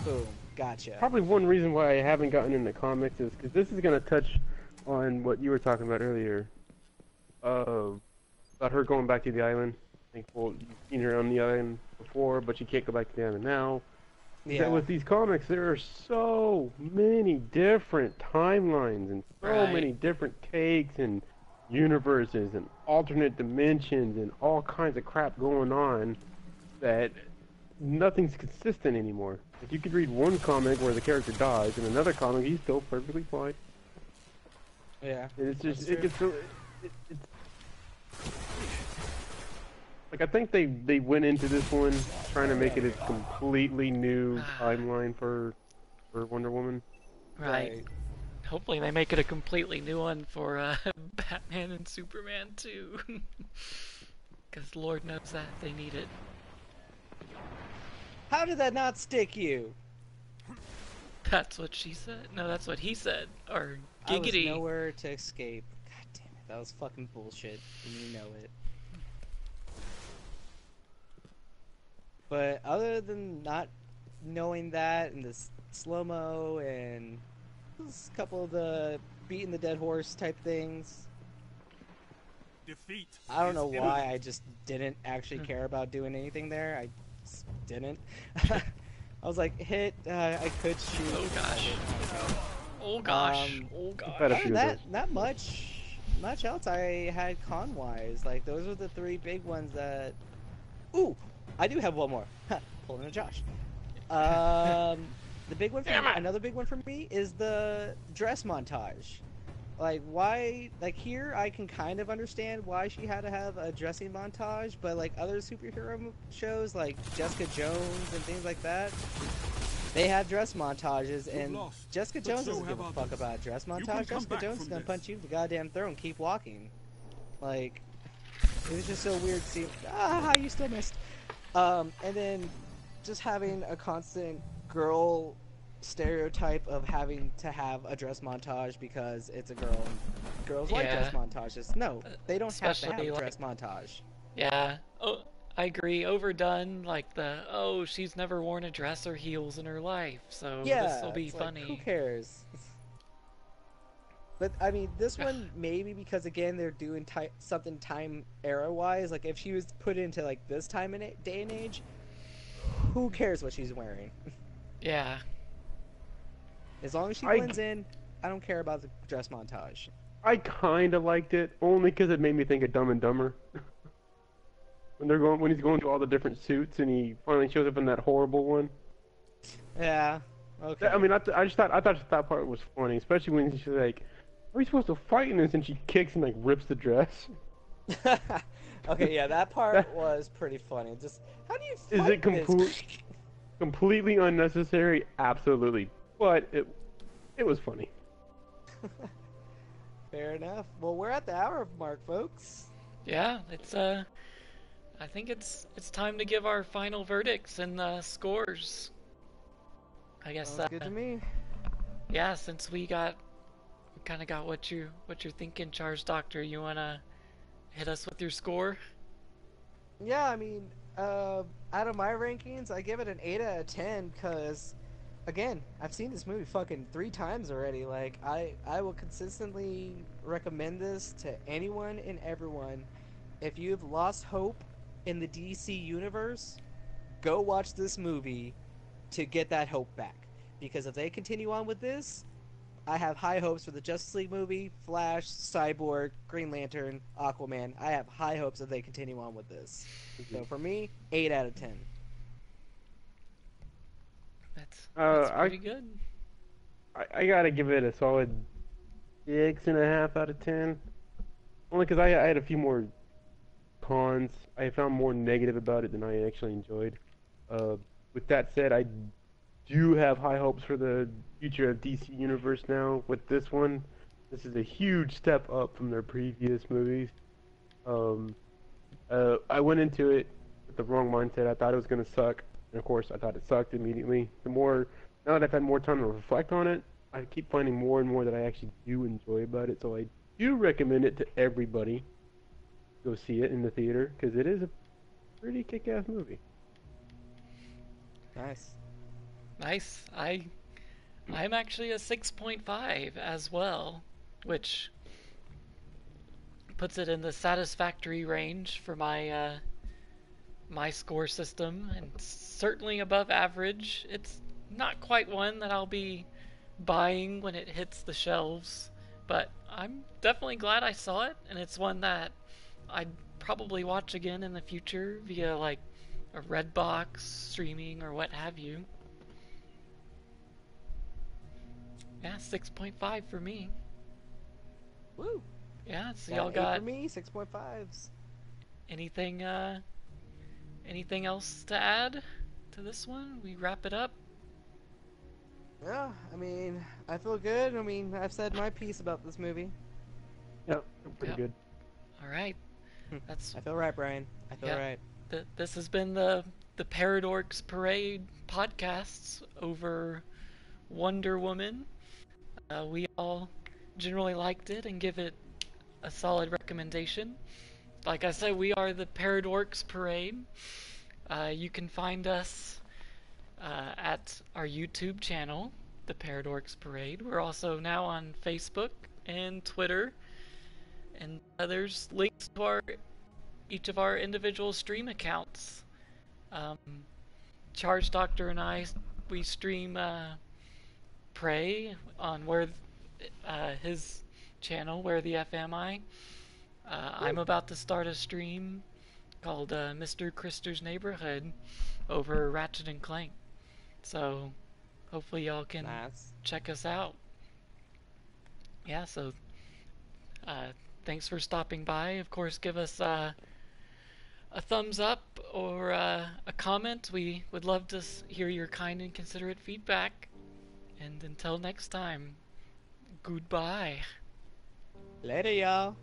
Boom, gotcha. Probably one reason why I haven't gotten into comics is because this is going to touch on what you were talking about earlier. About her going back to the island. I think, well, you've seen her on the island before, but she can't go back to the island now. Is that with these comics, there are so many different timelines and so Right. many different takes and universes and alternate dimensions and all kinds of crap going on that nothing's consistent anymore. Like, you could read one comic where the character dies, and another comic he's still perfectly fine. Yeah. And it's just That's it true. gets really, it's like I think they went into this one trying to make it a completely new timeline for Wonder Woman. Right. Hopefully they make it a completely new one for Batman and Superman too. Because Lord knows that they need it. How did that not stick you? That's what she said. No, that's what he said. Or I was giggity. nowhere to escape. God damn it, that was fucking bullshit, and you know it. But other than not knowing that, and the slow-mo, and just a couple of the beating the dead horse type things, Defeat. I don't is know imminent. why I just didn't actually care about doing anything there. I just didn't. I was like, hit, I could shoot. Oh gosh. Okay. Oh gosh. Um, Oh gosh. Had a Other few than of that, those. not much else I had con-wise. Like, those were the three big ones that... Ooh! I do have one more. Pulling a Josh. The big one for me, another big one for me is the dress montage. Like, why... Like, here I can kind of understand why she had to have a dressing montage, but, like, other superhero shows, like Jessica Jones and things like that, they have dress montages, and lost, Jessica but Jones so doesn't give a have fuck others. about a dress You can montage. come Jessica back Jones is from gonna this. punch you in the goddamn throat and keep walking. Like, it was just so weird seeing, you still missed. And then just having a constant girl stereotype of having to have a dress montage because it's a girl. And girls like Yeah. dress montages. No, they don't have to have Especially, a like- dress montage. Yeah. Oh, I agree. Overdone. Like she's never worn a dress or heels in her life, so Yeah, this will be it's like, funny. who cares? But I mean, this one maybe because again they're doing something time era wise. Like if she was put into like this time and day and age, who cares what she's wearing? Yeah. As long as she I- blends in, I don't care about the dress montage. I kind of liked it only because it made me think of Dumb and Dumber. When he's going to all the different suits and he finally shows up in that horrible one. Yeah. Okay. I mean, I thought that part was funny, especially when she's like, "Are we supposed to fight in this?" And she kicks and like rips the dress. Okay, yeah, that part was pretty funny. Just how do you Is fight it this? completely unnecessary? Absolutely, but it was funny. Fair enough. Well, we're at the hour mark, folks. Yeah, it's I think it's time to give our final verdicts and scores. I guess Sounds good to me. yeah, since we kind of got what you're thinking, Charge Doctor, you wanna hit us with your score? Yeah, I mean, out of my rankings, I give it an 8 out of 10 because again, I've seen this movie fucking 3 times already. Like, I will consistently recommend this to anyone and everyone. If you've lost hope in the DC universe, go watch this movie to get that hope back. Because if they continue on with this, I have high hopes for the Justice League movie, Flash, Cyborg, Green Lantern, Aquaman. I have high hopes that they continue on with this. So for me, 8 out of 10. That's pretty good. I gotta give it a solid 6.5 out of 10. Only because I had a few more cons. I found more negative about it than I actually enjoyed. Uh, with that said, I do have high hopes for the future of DC Universe now. With this one, this is a huge step up from their previous movies. Um, I went into it with the wrong mindset. I thought it was gonna suck, and of course, I thought it sucked immediately. Now that I've had more time to reflect on it, I keep finding more and more that I actually do enjoy about it. So I do recommend it to everybody. Go see it in the theater because it is a pretty kick-ass movie. Nice. Nice. I'm actually a 6.5 as well, which puts it in the satisfactory range for my score system, and certainly above average. It's not quite one that I'll be buying when it hits the shelves, but I'm definitely glad I saw it, and it's one that I'd probably watch again in the future via like a Redbox streaming or what have you. Yeah, 6.5 for me. Woo! Yeah, so Got y'all an 8 got for me, 6.5s. anything anything else to add to this one? We wrap it up. Yeah, I mean, I feel good. I mean, I've said my piece about this movie. Yep, pretty Yep. good. All right. That's I feel right, Brian. I feel yeah. right. This has been the Paradorx Parade podcasts over Wonder Woman. We all generally liked it and give it a solid recommendation. Like I said, we are the Paradorx Parade. You can find us at our YouTube channel, the Paradorx Parade. We're also now on Facebook and Twitter, and there's links to each of our individual stream accounts. Um, Charge Doctor and I, we stream Prey on his channel, Where the FMI. I'm about to start a stream called Mr. Krister's Neighborhood over Ratchet and Clank. So hopefully y'all can Nice. check us out. Yeah, so uh, thanks for stopping by. Of course, give us a thumbs up or a comment. We would love to hear your kind and considerate feedback. And until next time, goodbye. Later, y'all.